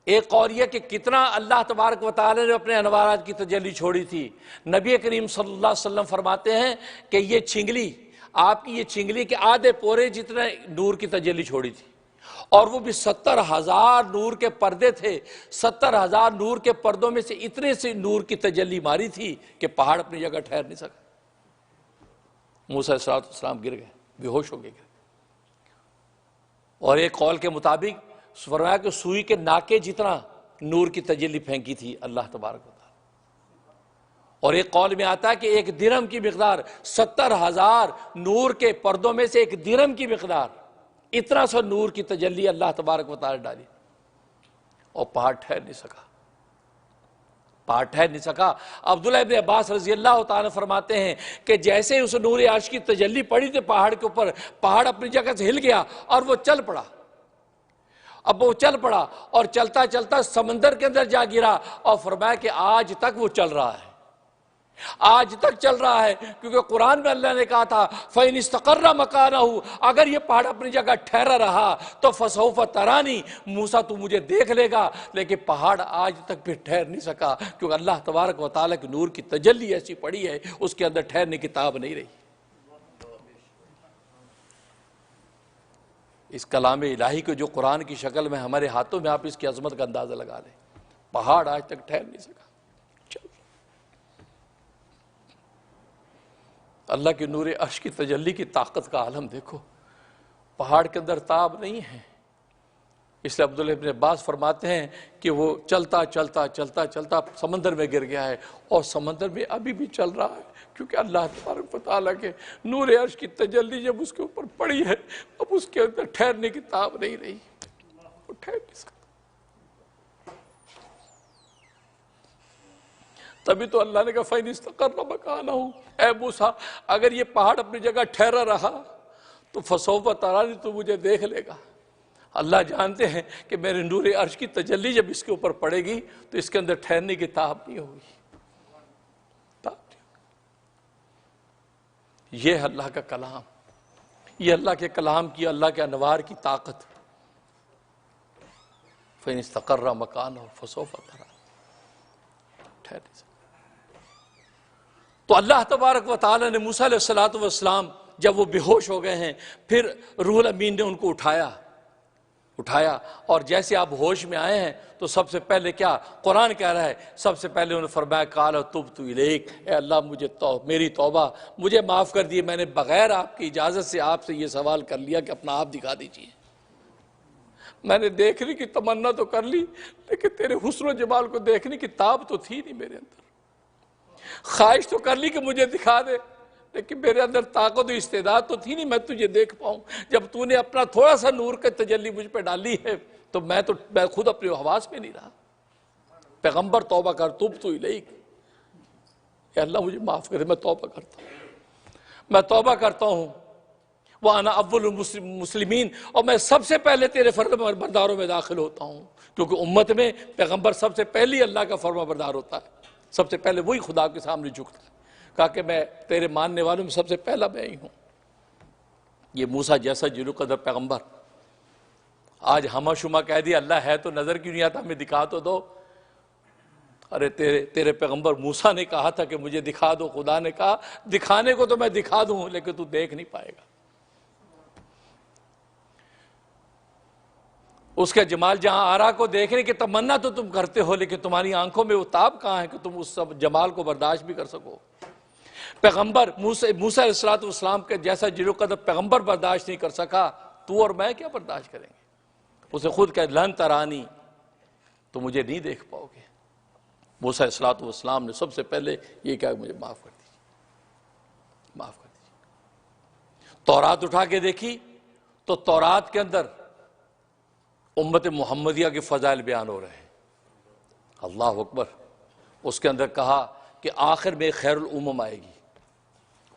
ایک اور یہ کہ کتنا اللہ تبارک و تعالی نے اپنے انوارات کی تجلی چھوڑی تھی۔ نبی کریم صلی اللہ علیہ وسلم فرماتے ہیں کہ یہ چنگلی، آپ کی یہ چنگلی کے آدھے پورے جتنے نور کی تجلی چھوڑی تھی، اور وہ بھی 70,000 نور کے پردے تھے۔ 70,000 نور کے پردوں میں سے اتنے سے نور کی تجلی ماری تھی کہ پہاڑ اپنی جگہ ٹھہر نہیں سکا۔ موسیٰ علیہ السلام گر گئے، بے ہوش ہو گئے۔ اور ایک قول کے مطابق فرمایا کہ سوئی کے ناکے جتنا نور کی تجلی پھینکی تھی اللہ تبارک و تعالی۔ اور ایک قول میں آتا ہے کہ ایک درہم کی مقدار، 70,000 نور کے پردوں میں سے ایک درہم کی مقدار، اتنا سا نور کی تجلی اللہ تبارک و تعالی ڈالی، اور پہاڑ ٹھہر نہیں سکا، پہاڑ ٹھہر نہیں سکا۔ عبداللہ ابن عباس رضی اللہ تعالیٰ فرماتے ہیں کہ جیسے اس نور عرش کی تجلی پڑی تھی پہاڑ کے اوپر، پہاڑ اپنی جگہ سے ہل گیا اور وہ چل پڑا۔ اب وہ چل پڑا اور چلتا چلتا سمندر کے اندر جا گرا، اور فرمایا کہ آج تک وہ چل رہا ہے، آج تک چل رہا ہے، کیونکہ قرآن میں اللہ نے کہا تھا فَإِنِ اسْتَقَرَّ مَكَانَهُ، اگر یہ پہاڑ اپنی جگہ ٹھہرا رہا تو فَسَوْفَ تَرَانِي، موسیٰ تو مجھے دیکھ لے گا۔ لیکن پہاڑ آج تک پھر ٹھہر نہیں سکا، کیونکہ اللہ تبارک و تعالیٰ کی نور کی تجلی ایسی پڑی ہے، اس کے اندر ٹھہرنے کی تاب نہیں رہی۔ اس کلام الہی کو جو قرآن کی شکل میں ہمارے ہاتھوں میں، آپ اس کی عظمت کا اندازہ لگا لیں۔ پہاڑ آج تک ٹھہر نہیں سکا۔ اللہ کے نور عرش کی تجلی کی طاقت کا عالم دیکھو، پہاڑ کے اندر تاب نہیں ہے۔ اس لیے عبداللہ ابن عباس فرماتے ہیں کہ وہ چلتا چلتا چلتا چلتا سمندر میں گر گیا ہے، اور سمندر میں ابھی بھی چل رہا ہے، کیونکہ اللہ تبارک و تعالیٰ کے نور عرش کی تجلی جب اس کے اوپر پڑی ہے، اب اس کے اندر ٹھہرنے کی تاب نہیں رہی، وہ ٹھہر نہیں سکتا۔ تبھی تو اللہ نے کہا فَإِنِ اسْتَقَرَّ مَكَانَهُ، اے موسیٰ اگر یہ پہاڑ اپنی جگہ ٹھہرا رہا تو فَسَوْفَ تَرَانِي، تو مجھے دیکھ لے گا۔ اللہ جانتے ہیں کہ میرے نور عرش کی تجلی جب اس کے اوپر پڑے گی تو اس کے اندر ٹھہرنے کی تاب نہیں ہوگی، تاب نہیں ہوگی۔ یہ ہے اللہ کا کلام، یہ اللہ کے کلام کی، اللہ کے انوار کی طاقت۔ فَإِنِ اسْتَقَرَّ مَكَانَهُ فَسَوْفَ تَرَانِي، ٹھہر نہیں سکتا۔ تو اللہ تبارک و تعالی نے موسیٰ علیہ السلام جب وہ بے ہوش ہو گئے ہیں، پھر روح الامین نے ان کو اٹھایا، اور جیسے آپ ہوش میں آئے ہیں تو سب سے پہلے کیا قرآن کہہ رہا ہے، سب سے پہلے انہوں نے فرمایا قال تبت الیک، اے اللہ مجھے میری توبہ، مجھے معاف کر دیے، میں نے بغیر آپ کی اجازت سے آپ سے یہ سوال کر لیا کہ اپنا آپ دکھا دیجیے۔ میں نے دیکھنے کی تمنا تو کر لی، لیکن تیرے حسن و جمال کو دیکھنے کی تاب تو تھی نہیں میرے اندر۔ خواہش تو کر لی کہ مجھے دکھا دے، لیکن میرے اندر طاقت و استعداد تو تھی نہیں میں تجھے دیکھ پاؤں۔ جب تو نے اپنا تھوڑا سا نور کا تجلی مجھ پہ ڈالی ہے تو میں خود اپنے حواس میں نہیں رہا۔ پیغمبر توبہ کر، تبت الیک، اے اللہ مجھے معاف کرے، میں توبہ کرتا ہوں، میں توبہ کرتا ہوں۔ وَأَنَا أَوَّلُ الْمُسْلِمِينَ، اور میں سب سے پہلے تیرے فرما برداروں میں داخل ہوتا ہوں، کیونکہ امت میں پیغمبر سب سے پہلی اللہ کا فرما بردار ہوتا ہے، سب سے پہلے وہی خدا کے سامنے جھکتا ہے۔ کہا کہ میں تیرے ماننے والوں میں سب سے پہلا میں ہی ہوں۔ یہ موسیٰ جیسا جلو قدر پیغمبر آج ہمہ شمہ کہہ دیا اللہ ہے تو نظر کیوں نہیں آتا، ہمیں دکھا تو دو۔ ارے تیرے پیغمبر موسیٰ نے کہا تھا کہ مجھے دکھا دو، خدا نے کہا دکھانے کو تو میں دکھا دوں لیکن تو دیکھ نہیں پائے گا۔ اس کے جمال جہاں آرا کو دیکھنے کی تمنا تو تم کرتے ہو، لیکن تمہاری آنکھوں میں وہ تاب کہاں ہے کہ تم اس جمال کو برداشت بھی کر سکو۔ پیغمبر موسیٰ علیہ السلام کے جیسا جلو قدر پیغمبر برداشت نہیں کر سکا، تو اور میں کیا برداشت کریں گے؟ اسے خود کہا لن ترانی، تو مجھے نہیں دیکھ پاؤ گے۔ موسیٰ علیہ السلام نے سب سے پہلے یہ کہا مجھے معاف کر دیجیے، معاف کر دیجیے۔ تورات اٹھا کے دیکھی تو تورات کے اندر امت محمدیہ کے فضائل بیان ہو رہے ہیں۔ اللہ اکبر۔ اس کے اندر کہا کہ آخر میں خیر الامم آئے گی،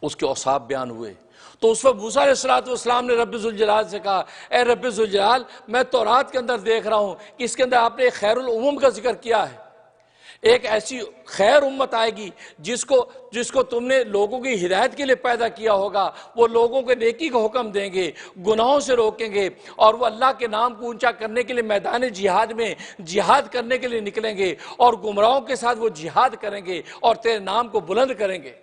اس کے اوصاف بیان ہوئے۔ تو اس وقت موسیٰ علیہ السلام نے رب ذوالجلال سے کہا، اے رب ذوالجلال، میں تورات کے اندر دیکھ رہا ہوں کہ اس کے اندر آپ نے خیر الامم کا ذکر کیا ہے، ایک ایسی خیر امت آئے گی جس کو تم نے لوگوں کی ہدایت کے لیے پیدا کیا ہوگا، وہ لوگوں کے نیکی کا حکم دیں گے، گناہوں سے روکیں گے، اور وہ اللہ کے نام کو اونچا کرنے کے لیے میدان جہاد میں جہاد کرنے کے لیے نکلیں گے، اور گمراہوں کے ساتھ وہ جہاد کریں گے اور تیرے نام کو بلند کریں گے۔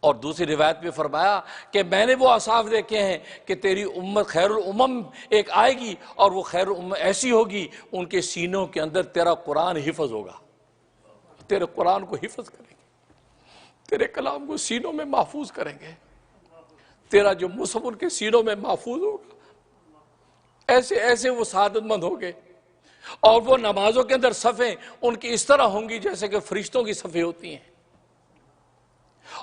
اور دوسری روایت میں فرمایا کہ میں نے وہ اوصاف دیکھے ہیں کہ تیری امت خیر الامم ایک آئے گی، اور وہ خیر الامم ایسی ہوگی ان کے سینوں کے اندر تیرا قرآن حفظ ہوگا، تیرے قرآن کو حفظ کریں گے، تیرے کلام کو سینوں میں محفوظ کریں گے، تیرا جو مصحف ان کے سینوں میں محفوظ ہوگا۔ ایسے ایسے وہ سعادت مند ہوں گے، اور وہ نمازوں کے اندر صفیں ان کی اس طرح ہوں گی جیسے کہ فرشتوں کی صفیں ہوتی ہیں،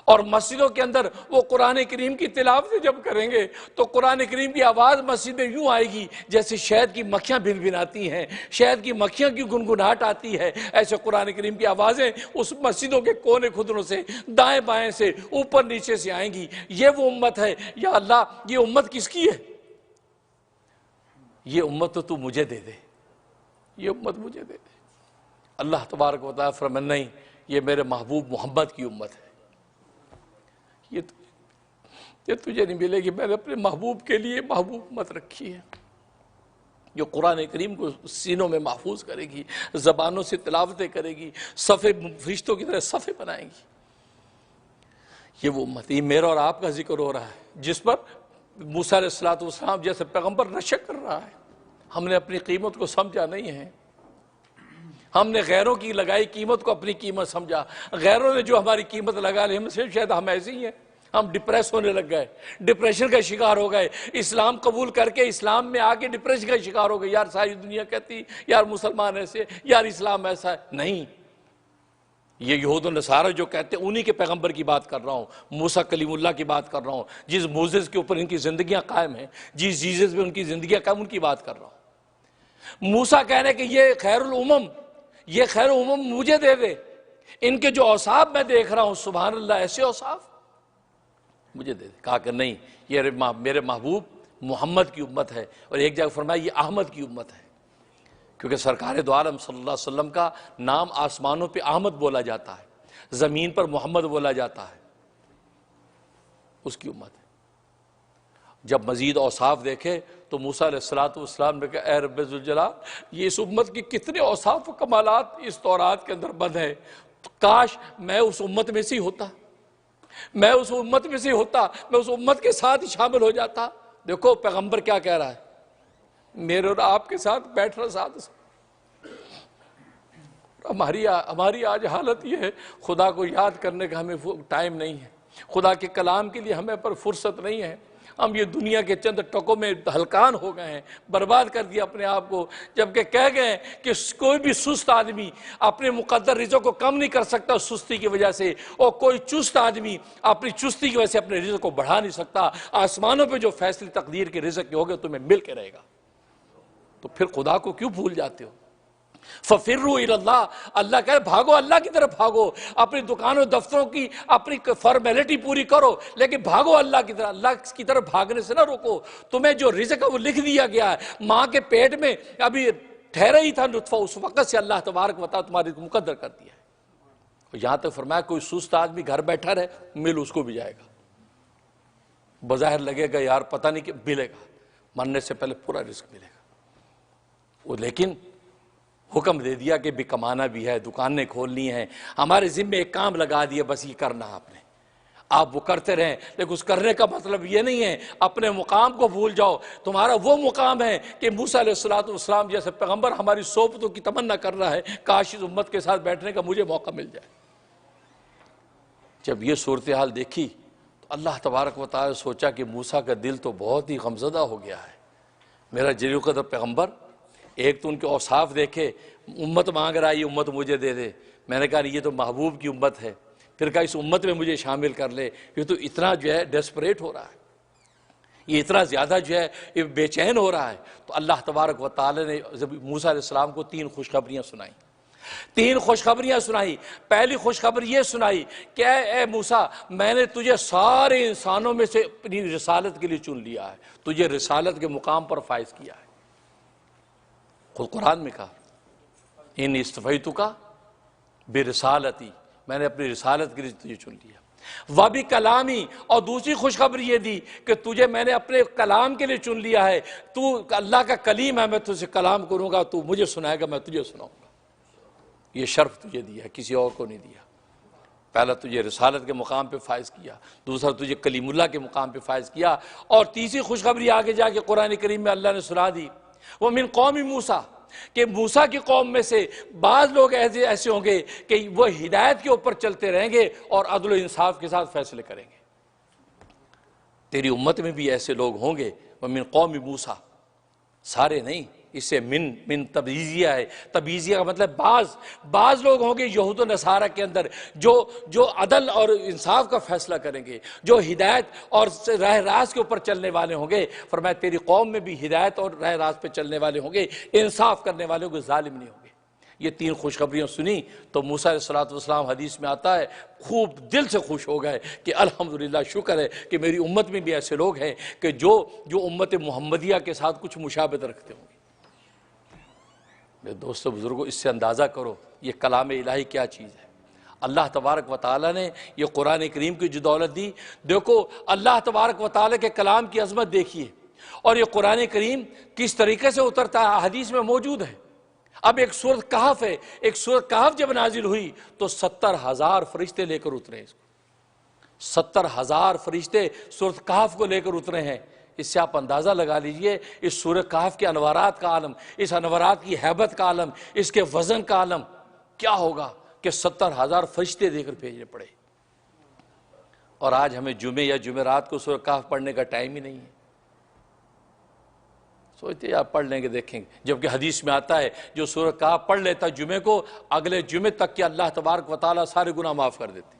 اور مسجدوں کے اندر وہ قرآن کریم کی تلاوت جب کریں گے تو قرآن کریم کی آواز مسجد میں یوں آئے گی جیسے شہد کی مکھیاں بھن بھناتی ہیں، شہد کی مکھیاں کی گنگناہٹ آتی ہے، ایسے قرآن کریم کی آوازیں اس مسجدوں کے کونے خدروں سے، دائیں بائیں سے، اوپر نیچے سے آئیں گی۔ یہ وہ امت ہے، یا اللہ یہ امت کس کی ہے؟ یہ امت تو مجھے دے دے، یہ امت مجھے دے دے۔ اللہ تبارک و تعالیٰ فرمایا نہیں، یہ میرے محبوب محمد کی امت ہے، یہ تجھے نہیں ملے گی۔ میں نے اپنے محبوب کے لیے محبوب امت رکھی ہے جو قرآن کریم کو سینوں میں محفوظ کرے گی، زبانوں سے تلاوتیں کرے گی، صفے فرشتوں کی طرح صفے بنائیں گی۔ یہ وہ امت، یہ میرا اور آپ کا ذکر ہو رہا ہے جس پر موسیٰ علیہ السلام جیسے پیغمبر رشک کر رہا ہے۔ ہم نے اپنی قیمت کو سمجھا نہیں ہے، ہم نے غیروں کی لگائی قیمت کو اپنی قیمت سمجھا، غیروں نے جو ہماری قیمت لگا لی، ہم سے شاید ہم ایسے ہی ہیں، ہم ڈپریس ہونے لگ گئے، ڈپریشن کا شکار ہو گئے، اسلام قبول کر کے اسلام میں آ کے ڈپریشن کا شکار ہو گئے۔ یار ساری دنیا کہتی یار مسلمان ایسے، یار اسلام ایسا ہے، نہیں۔ یہ یہود و نصارہ جو کہتے ہیں انہی کے پیغمبر کی بات کر رہا ہوں، موسیٰ کلیم اللہ کی بات کر رہا ہوں، جس موجز کے اوپر ان کی زندگیاں قائم ہیں، جس جیزس میں ان کی زندگیاں قائم، ان کی بات کر رہا ہوں۔ موسیٰ کہنے کہ یہ خیر الامم، یہ خیر الامم مجھے دے دے، ان کے جو اوصاف میں دیکھ رہا ہوں سبحان اللہ ایسے اوصاف مجھے دے دے۔ کہا کہ نہیں، یہ میرے محبوب محمد کی امت ہے، اور ایک جگہ فرمایا یہ احمد کی امت ہے، کیونکہ سرکار دو عالم صلی اللہ علیہ وسلم کا نام آسمانوں پہ احمد بولا جاتا ہے، زمین پر محمد بولا جاتا ہے، اس کی امت ہے۔ جب مزید اوصاف دیکھے تو موسیٰ علیہ السلام نے کہا اے رب ذوالجلال، یہ اس امت کی کتنے اوصاف و کمالات اس تورات کے اندر بند ہیں، کاش میں اس امت میں سے ہوتا، میں اس امت میں سے ہوتا، میں اس امت کے ساتھ شامل ہو جاتا۔ دیکھو پیغمبر کیا کہہ رہا ہے، میرے اور آپ کے ساتھ بیٹھ رہا ساتھ۔ ہماری آج حالت یہ ہے، خدا کو یاد کرنے کا ہمیں ٹائم نہیں ہے، خدا کے کلام کے لیے ہمیں پر فرصت نہیں ہے، ہم یہ دنیا کے چند ٹکوں میں ہلکان ہو گئے ہیں، برباد کر دیا اپنے آپ کو، جبکہ کہہ گئے کہ کوئی بھی سست آدمی اپنے مقدر رزق کو کم نہیں کر سکتا سستی کی وجہ سے، اور کوئی چست آدمی اپنی چستی کی وجہ سے اپنے رزق کو بڑھا نہیں سکتا۔ آسمانوں پہ جو فیصلے تقدیر کے رزق کے ہوگے تمہیں مل کے رہے گا، تو پھر خدا کو کیوں بھول جاتے ہو؟ فَفِرُّوا إِلَى اللَّهِ، اللہ کہے بھاگو، اللہ کی طرف بھاگو، اپنی دکانوں دفتروں کی اپنی فارمیلٹی پوری کرو، لیکن بھاگو اللہ کی طرف۔ اللہ کی طرف بھاگنے سے نہ روکو، تمہیں جو رزق ہے وہ لکھ دیا گیا ہے، ماں کے پیٹ میں ابھی ٹھہرا ہی تھا نطفہ، اس وقت سے اللہ تبارک و تعالیٰ تمہارے کو مقدر کر دیا ہے۔ یہاں تک فرمایا کوئی سست آدمی گھر بیٹھا رہے، مل اس کو بھی جائے گا، بظاہر لگے گا یار پتہ نہیں کہ ملے گا، مرنے سے پہلے پورا رزق ملے گا، وہ لیکن حکم دے دیا کہ بھی کمانا بھی ہے، دکانیں کھولنی ہیں، ہمارے ذمہ ایک کام لگا دیا، بس یہ کرنا آپ نے، آپ وہ کرتے رہیں، لیکن اس کرنے کا مطلب یہ نہیں ہے اپنے مقام کو بھول جاؤ۔ تمہارا وہ مقام ہے کہ موسیٰ علیہ السلام جیسے پیغمبر ہماری صحبتوں کی تمنا کر رہا ہے، کاش اس امت کے ساتھ بیٹھنے کا مجھے موقع مل جائے۔ جب یہ صورتحال دیکھی تو اللہ تبارک و تعالیٰ سوچا کہ موسیٰ کا دل تو بہت ہی غمزدہ ہو گیا ہے، میرا جلیل القدر پیغمبر، ایک تو ان کے اوصاف دیکھے، امت مانگ رہا ہے یہ امت مجھے دے دے، میں نے کہا یہ تو محبوب کی امت ہے، پھر کہا اس امت میں مجھے شامل کر لے، یہ تو اتنا جو ہے ڈیسپریٹ ہو رہا ہے، یہ اتنا زیادہ جو ہے یہ بے چین ہو رہا ہے۔ تو اللہ تبارک و تعالی نے موسیٰ علیہ السلام کو 3 خوشخبریاں سنائیں۔ 3 خوشخبریاں سنائی۔ پہلی خوشخبری یہ سنائی کہ اے موسیٰ، میں نے تجھے سارے انسانوں میں سے اپنی رسالت کے لیے چن لیا ہے، تجھے رسالت کے مقام پر فائز کیا ہے۔ خود قرآن میں کہا ان اصطفیتک برسالتی، میں نے اپنی رسالت کے لیے تجھے چن لیا۔ وبکلامی، اور دوسری خوشخبری یہ دی کہ تجھے میں نے اپنے کلام کے لیے چن لیا ہے، تو اللہ کا کلیم ہے، میں تجھ سے کلام کروں گا، تو مجھے سنائے گا، میں تجھے سناؤں گا۔ یہ شرف تجھے دیا ہے، کسی اور کو نہیں دیا۔ پہلا تجھے رسالت کے مقام پہ فائز کیا، دوسرا تجھے کلیم اللہ کے مقام پہ فائز کیا، اور تیسری خوشخبری آگے جا کے قرآن کریم میں اللہ نے سنا دی، وہ من قوم موسیٰ، کہ موسیٰ کی قوم میں سے بعض لوگ ایسے ہوں گے کہ وہ ہدایت کے اوپر چلتے رہیں گے اور عدل و انصاف کے ساتھ فیصلے کریں گے۔ تیری امت میں بھی ایسے لوگ ہوں گے، وہ من قوم موسیٰ، سارے نہیں، اس سے من تبعیضیہ ہے۔ تبعیضیہ کا مطلب بعض لوگ ہوں گے یہود و نصارہ کے اندر جو عدل اور انصاف کا فیصلہ کریں گے، جو ہدایت اور راہ راست کے اوپر چلنے والے ہوں گے۔ فرمایا تیری قوم میں بھی ہدایت اور راہ راست پہ چلنے والے ہوں گے، انصاف کرنے والے ہوں گے، ظالم نہیں ہوں گے۔ یہ 3 خوشخبریاں سنی تو موسیٰ علیہ السلام حدیث میں آتا ہے خوب دل سے خوش ہو گئے کہ الحمدللہ، شکر ہے کہ میری امت میں بھی ایسے لوگ ہیں کہ جو امت محمدیہ کے ساتھ کچھ مشابہت رکھتے ہوں گے۔ میرے دوستو بزرگوں، اس سے اندازہ کرو یہ کلام الہی کیا چیز ہے۔ اللہ تبارک و تعالیٰ نے یہ قرآن کریم کی جو دولت دی، دیکھو اللہ تبارک و تعالیٰ کے کلام کی عظمت دیکھیے، اور یہ قرآن کریم کس طریقے سے اترتا ہے، حدیث میں موجود ہے۔ اب ایک سورۃ کہف ہے، ایک سورۃ کہف جب نازل ہوئی تو 70,000 فرشتے لے کر اترے، اس کو 70,000 فرشتے سورۃ کہف کو لے کر اترے ہیں۔ اس سے آپ اندازہ لگا لیجئے اس سورۃ کہف کے انوارات کا عالم، اس انوارات کی ہیبت کا عالم، اس کے وزن کا عالم کیا ہوگا کہ 70,000 فرشتے دے کر بھیجنے پڑے۔ اور آج ہمیں جمعے یا جمعرات کو سورۃ کہف پڑھنے کا ٹائم ہی نہیں ہے۔ سوچتے ہیں آپ پڑھ لیں گے، دیکھیں گے، جبکہ حدیث میں آتا ہے جو سورۃ کہف پڑھ لیتا جمعے کو، اگلے جمعے تک کہ اللہ تبارک و تعالیٰ سارے گناہ معاف کر دیتے،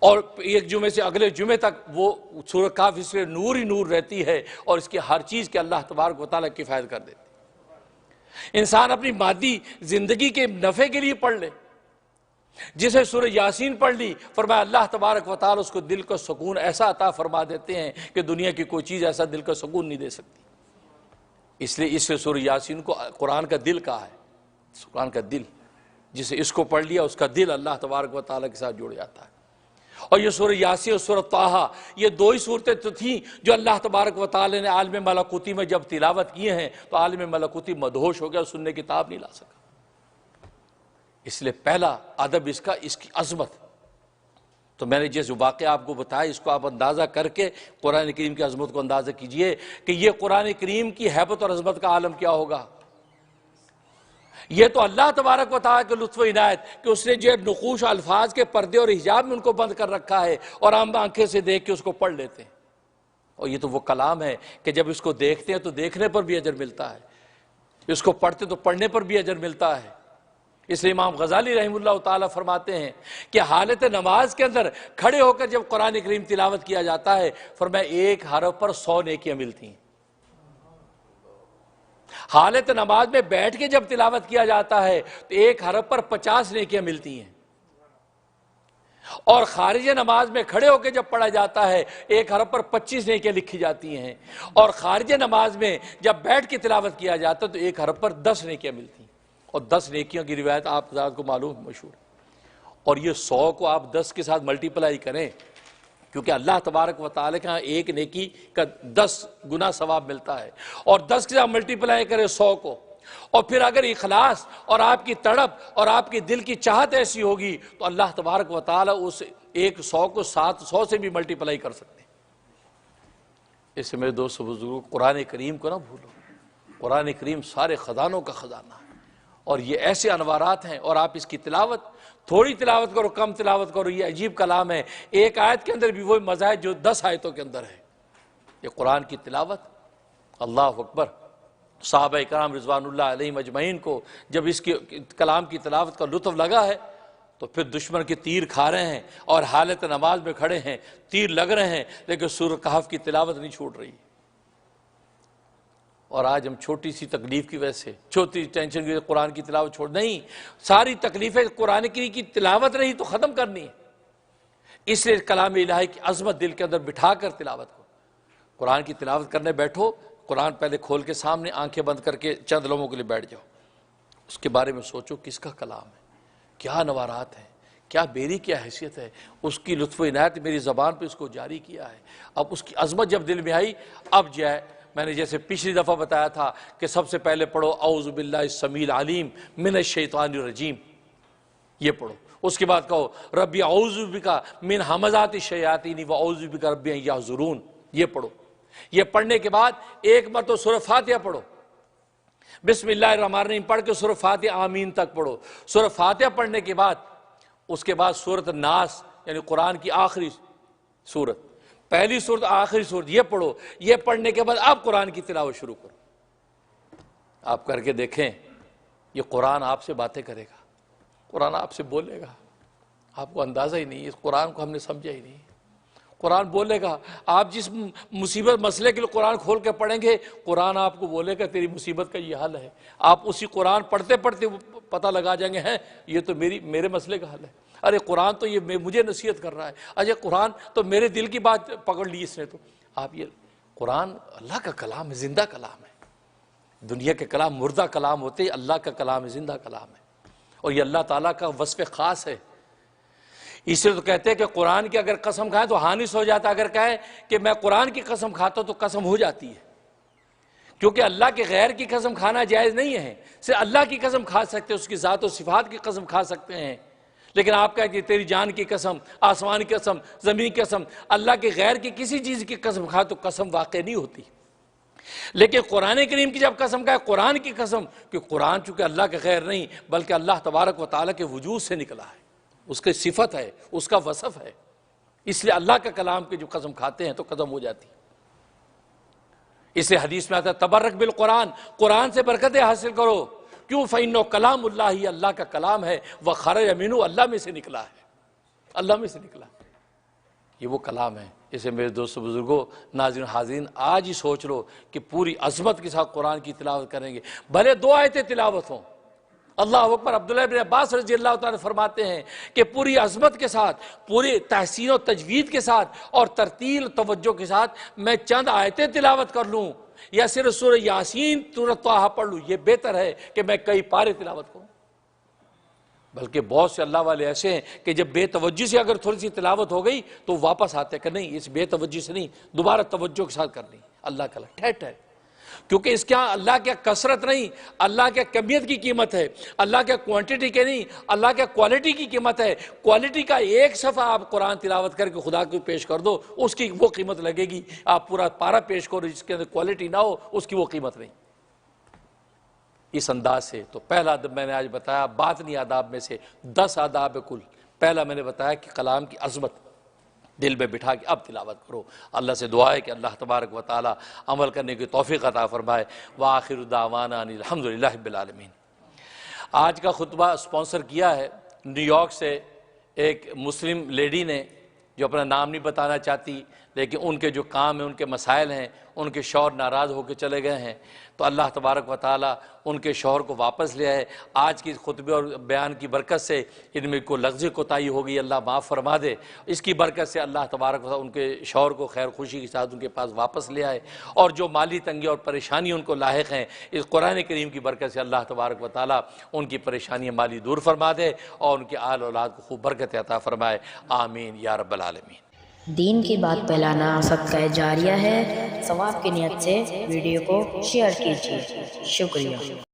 اور ایک جمعے سے اگلے جمعے تک وہ سورۃ کہف اس لیے نور ہی نور رہتی ہے، اور اس کی ہر چیز کے اللہ تبارک و تعالیٰ کفایت کر دیتے۔ انسان اپنی مادی زندگی کے نفع کے لیے پڑھ لے، جسے سورہ یاسین پڑھ لی، فرمایا اللہ تبارک و تعالیٰ اس کو دل کو سکون ایسا عطا فرما دیتے ہیں کہ دنیا کی کوئی چیز ایسا دل کو سکون نہیں دے سکتی۔ اس لیے اس سے سورہ یاسین کو قرآن کا دل کہا ہے، قرآن کا دل، جسے اس کو پڑھ لیا اس کا دل اللہ تبارک و تعالیٰ کے ساتھ جڑ جاتا ہے۔ اور یہ سورہ یاسین اور سورہ طٰہٰ، یہ 2 ہی صورتیں تو تھیں جو اللہ تبارک و تعالیٰ نے عالم ملکوتی میں جب تلاوت کیے ہیں تو عالم ملکوتی مدہوش ہو گیا، سننے کی تاب نہیں لا سکا۔ اس لیے پہلا ادب اس کی عظمت۔ تو میں نے جس واقعہ آپ کو بتایا، اس کو آپ اندازہ کر کے قرآن کریم کی عظمت کو اندازہ کیجئے کہ یہ قرآن کریم کی ہیبت اور عظمت کا عالم کیا ہوگا۔ یہ تو اللہ تبارک و تعالیٰ کے لطف و عنایت کہ اس نے جو نقوش الفاظ کے پردے اور حجاب میں ان کو بند کر رکھا ہے، اور ہم آنکھیں سے دیکھ کے اس کو پڑھ لیتے ہیں۔ اور یہ تو وہ کلام ہے کہ جب اس کو دیکھتے ہیں تو دیکھنے پر بھی اجر ملتا ہے، اس کو پڑھتے تو پڑھنے پر بھی اجر ملتا ہے۔ اس لیے امام غزالی رحمہ اللہ تعالیٰ فرماتے ہیں کہ حالت نماز کے اندر کھڑے ہو کر جب قرآن کریم تلاوت کیا جاتا ہے، فرمایا 1 حرف پر 100 نیکیاں ملتی ہیں۔ حالت نماز میں بیٹھ کے جب تلاوت کیا جاتا ہے تو 1 حرف پر 50 نیکیاں ملتی ہیں، اور خارج نماز میں کھڑے ہو کے جب پڑھا جاتا ہے 1 حرف پر 25 نیکیاں لکھی جاتی ہیں، اور خارج نماز میں جب بیٹھ کے تلاوت کیا جاتا ہے تو 1 حرف پر 10 نیکیاں ملتی ہیں۔ اور 10 نیکیوں کی روایت آپ ذات کو معلوم مشہور ہے، اور یہ 100 کو آپ 10 کے ساتھ ملٹیپلائی کریں، کیونکہ اللہ تبارک و تعالیٰ کے ہاں 1 نیکی کا 10 گنا ثواب ملتا ہے، اور 10 کے ساتھ ملٹیپلائی کریں 100 کو، اور پھر اگر اخلاص اور آپ کی تڑپ اور آپ کی دل کی چاہت ایسی ہوگی تو اللہ تبارک و تعالیٰ اس 100 کو 700 سے بھی ملٹیپلائی کر سکتے ہیں۔ اس سے میرے دوست بزرگوں، قرآن کریم کو نہ بھولو۔ قرآن کریم سارے خزانوں کا خزانہ ہے، اور یہ ایسے انوارات ہیں، اور آپ اس کی تلاوت تھوڑی تلاوت کرو، کم تلاوت کرو، یہ عجیب کلام ہے۔ 1 آیت کے اندر بھی وہی مزہ ہے جو 10 آیتوں کے اندر ہے۔ یہ قرآن کی تلاوت، اللہ اکبر۔ صحابہ کرام رضوان اللہ علیہم اجمعین کو جب اس کی کلام کی تلاوت کا لطف لگا ہے تو پھر دشمن کے تیر کھا رہے ہیں اور حالت نماز میں کھڑے ہیں، تیر لگ رہے ہیں، لیکن سورہ کہف کی تلاوت نہیں چھوٹ رہی۔ اور آج ہم چھوٹی سی تکلیف کی وجہ سے، چھوٹی ٹینشن کی وجہ سے قرآن کی تلاوت چھوڑ، نہیں، ساری تکلیفیں قرآن کی تلاوت نہیں تو ختم کرنی ہے۔ اس لیے کلام الہی کی عظمت دل کے اندر بٹھا کر تلاوت کرو۔ قرآن کی تلاوت کرنے بیٹھو، قرآن پہلے کھول کے سامنے آنکھیں بند کر کے چند لمحوں کے لیے بیٹھ جاؤ، اس کے بارے میں سوچو کس کا کلام ہے، کیا نوارات ہیں، کیا بیری کیا حیثیت ہے، اس کی لطف و عنایت میری زبان پہ اس کو جاری کیا ہے۔ اب اس کی عظمت جب دل میں آئی، اب جو ہے میں نے جیسے پچھلی دفعہ بتایا تھا کہ سب سے پہلے پڑھو اعوذ باللہ السمیع العلیم من الشیطان الرجیم، یہ پڑھو۔ اس کے بعد کہو ربی اعوذ بک من ہمزات الشیاطین و اعوذ بک ربی ان یحضرون، یہ پڑھو۔ یہ پڑھنے کے بعد ایک مرتبہ سورہ فاتحہ پڑھو، بسم اللہ الرحمن الرحیم پڑھ کے سورہ فاتحہ آمین تک پڑھو۔ سورہ فاتحہ پڑھنے کے بعد اس کے بعد سورۃ الناس یعنی قرآن کی آخری سورت، پہلی سورت آخری سورت، یہ پڑھو۔ یہ پڑھنے کے بعد آپ قرآن کی تلاوت شروع کرو۔ آپ کر کے دیکھیں، یہ قرآن آپ سے باتیں کرے گا، قرآن آپ سے بولے گا، آپ کو اندازہ ہی نہیں، اس قرآن کو ہم نے سمجھا ہی نہیں۔ قرآن بولے گا، آپ جس مصیبت مسئلے کے لیے قرآن کھول کے پڑھیں گے، قرآن آپ کو بولے گا تیری مصیبت کا یہ حل ہے۔ آپ اسی قرآن پڑھتے پڑھتے پتہ لگا جائیں گے، ہیں یہ تو میرے مسئلے کا حل ہے، ارے قرآن تو یہ مجھے نصیحت کر رہا ہے، اجے قرآن تو میرے دل کی بات پکڑ لی اس نے۔ تو آپ یہ قرآن اللہ کا کلام ہے، زندہ کلام ہے۔ دنیا کے کلام مردہ کلام ہوتے ہیں، اللہ کا کلام ہے، زندہ کلام ہے، اور یہ اللہ تعالیٰ کا وصف خاص ہے۔ اس لیے تو کہتے ہیں کہ قرآن کی اگر قسم کھائیں تو حانث ہو جاتا، اگر کہے کہ میں قرآن کی قسم کھاتا ہوں تو قسم ہو جاتی ہے، کیونکہ اللہ کے غیر کی قسم کھانا جائز نہیں ہے۔ صرف اللہ کی قسم کھا سکتے ہیں، اس کی ذات و صفات کی قسم کھا سکتے ہیں، لیکن آپ کہتے ہیں تیری جان کی قسم، آسمان کی قسم، زمین کی قسم، اللہ کے غیر کی کسی چیز کی قسم کھا تو قسم واقع نہیں ہوتی۔ لیکن قرآن کریم کی جب قسم کہا، قرآن کی قسم، کہ قرآن چونکہ اللہ کے غیر نہیں بلکہ اللہ تبارک و تعالیٰ کے وجود سے نکلا ہے، اس کی صفت ہے، اس کا وصف ہے، اس لیے اللہ کا کلام کی جو قسم کھاتے ہیں تو قسم ہو جاتی ہے۔ اس لیے حدیث میں آتا ہے تبرک بالقرآن، قرآن سے برکتیں حاصل کرو، کیوں؟ فإنہ کلام اللہ، ہی اللہ کا کلام ہے، وخرج منہ، اللہ میں سے نکلا ہے، اللہ میں سے نکلا، یہ وہ کلام ہے۔ اسے میرے دوستو بزرگوں، ناظرین حاضرین، آج ہی سوچ لو کہ پوری عظمت کے ساتھ قرآن کی تلاوت کریں گے، بھلے 2 آیتیں تلاوت ہوں۔ اللہ اکبر۔ عبداللہ بن عباس رضی اللہ تعالیٰ فرماتے ہیں کہ پوری عظمت کے ساتھ، پوری تحسین و تجوید کے ساتھ اور ترتیل و توجہ کے ساتھ میں چند آیتیں تلاوت کر لوں یا صرف سورہ یاسین سورہ طٰہٰ پڑھ لوں، یہ بہتر ہے کہ میں کئی پارے تلاوت کروں۔ بلکہ بہت سے اللہ والے ایسے ہیں کہ جب بے توجہ سے اگر تھوڑی سی تلاوت ہو گئی تو واپس آتے کہ نہیں، اس بے توجہ سے نہیں، دوبارہ توجہ کے ساتھ کرنی، اللہ کا ٹھہر ٹھہر، کیونکہ اس کا اللہ کے کثرت نہیں، اللہ کے کمیت کی قیمت ہے، اللہ کے کوانٹٹی کے نہیں، اللہ کے کوالٹی کی قیمت ہے۔ کوالٹی کا ایک صفحہ آپ قرآن تلاوت کر کے خدا کو پیش کر دو، اس کی وہ قیمت لگے گی۔ آپ پورا پارہ پیش کرو جس کے اندر کوالٹی نہ ہو، اس کی وہ قیمت نہیں۔ اس انداز سے تو پہلا ادب میں نے آج بتایا، باطنی آداب میں سے 10 آداب کل، پہلا میں نے بتایا کہ کلام کی عظمت دل میں بٹھا کے اب تلاوت کرو۔ اللہ سے دعا ہے کہ اللہ تبارک و تعالی عمل کرنے کی توفیق عطا فرمائے۔ وآخر دعوانا ان الحمدللہ رب العالمین۔ آج کا خطبہ سپانسر کیا ہے نیو یارک سے ایک مسلم لیڈی نے، جو اپنا نام نہیں بتانا چاہتی، لیکن ان کے جو کام ہیں، ان کے مسائل ہیں، ان کے شوہر ناراض ہو کے چلے گئے ہیں، تو اللہ تبارک و تعالیٰ ان کے شوہر کو واپس لے آئے۔ آج کی خطبے اور بیان کی برکت سے ان میں کوئی لغزی کوتاہی ہو گئی، اللہ معاف فرما دے۔ اس کی برکت سے اللہ تبارک و تعالیٰ ان کے شوہر کو خیر خوشی کے ساتھ ان کے پاس واپس لے آئے، اور جو مالی تنگی اور پریشانی ان کو لاحق ہیں، اس قرآن کریم کی برکت سے اللہ تبارک و تعالیٰ ان کی پریشانیاں مالی دور فرما دے اور ان کے آل اولاد کو خوب برکت عطا فرمائے، آمین یا رب العالمین۔ دین کی بات پھیلانا صدقہ جاریہ ہے، ثواب کی نیت سے ویڈیو کو شیئر کیجیے، شکریہ۔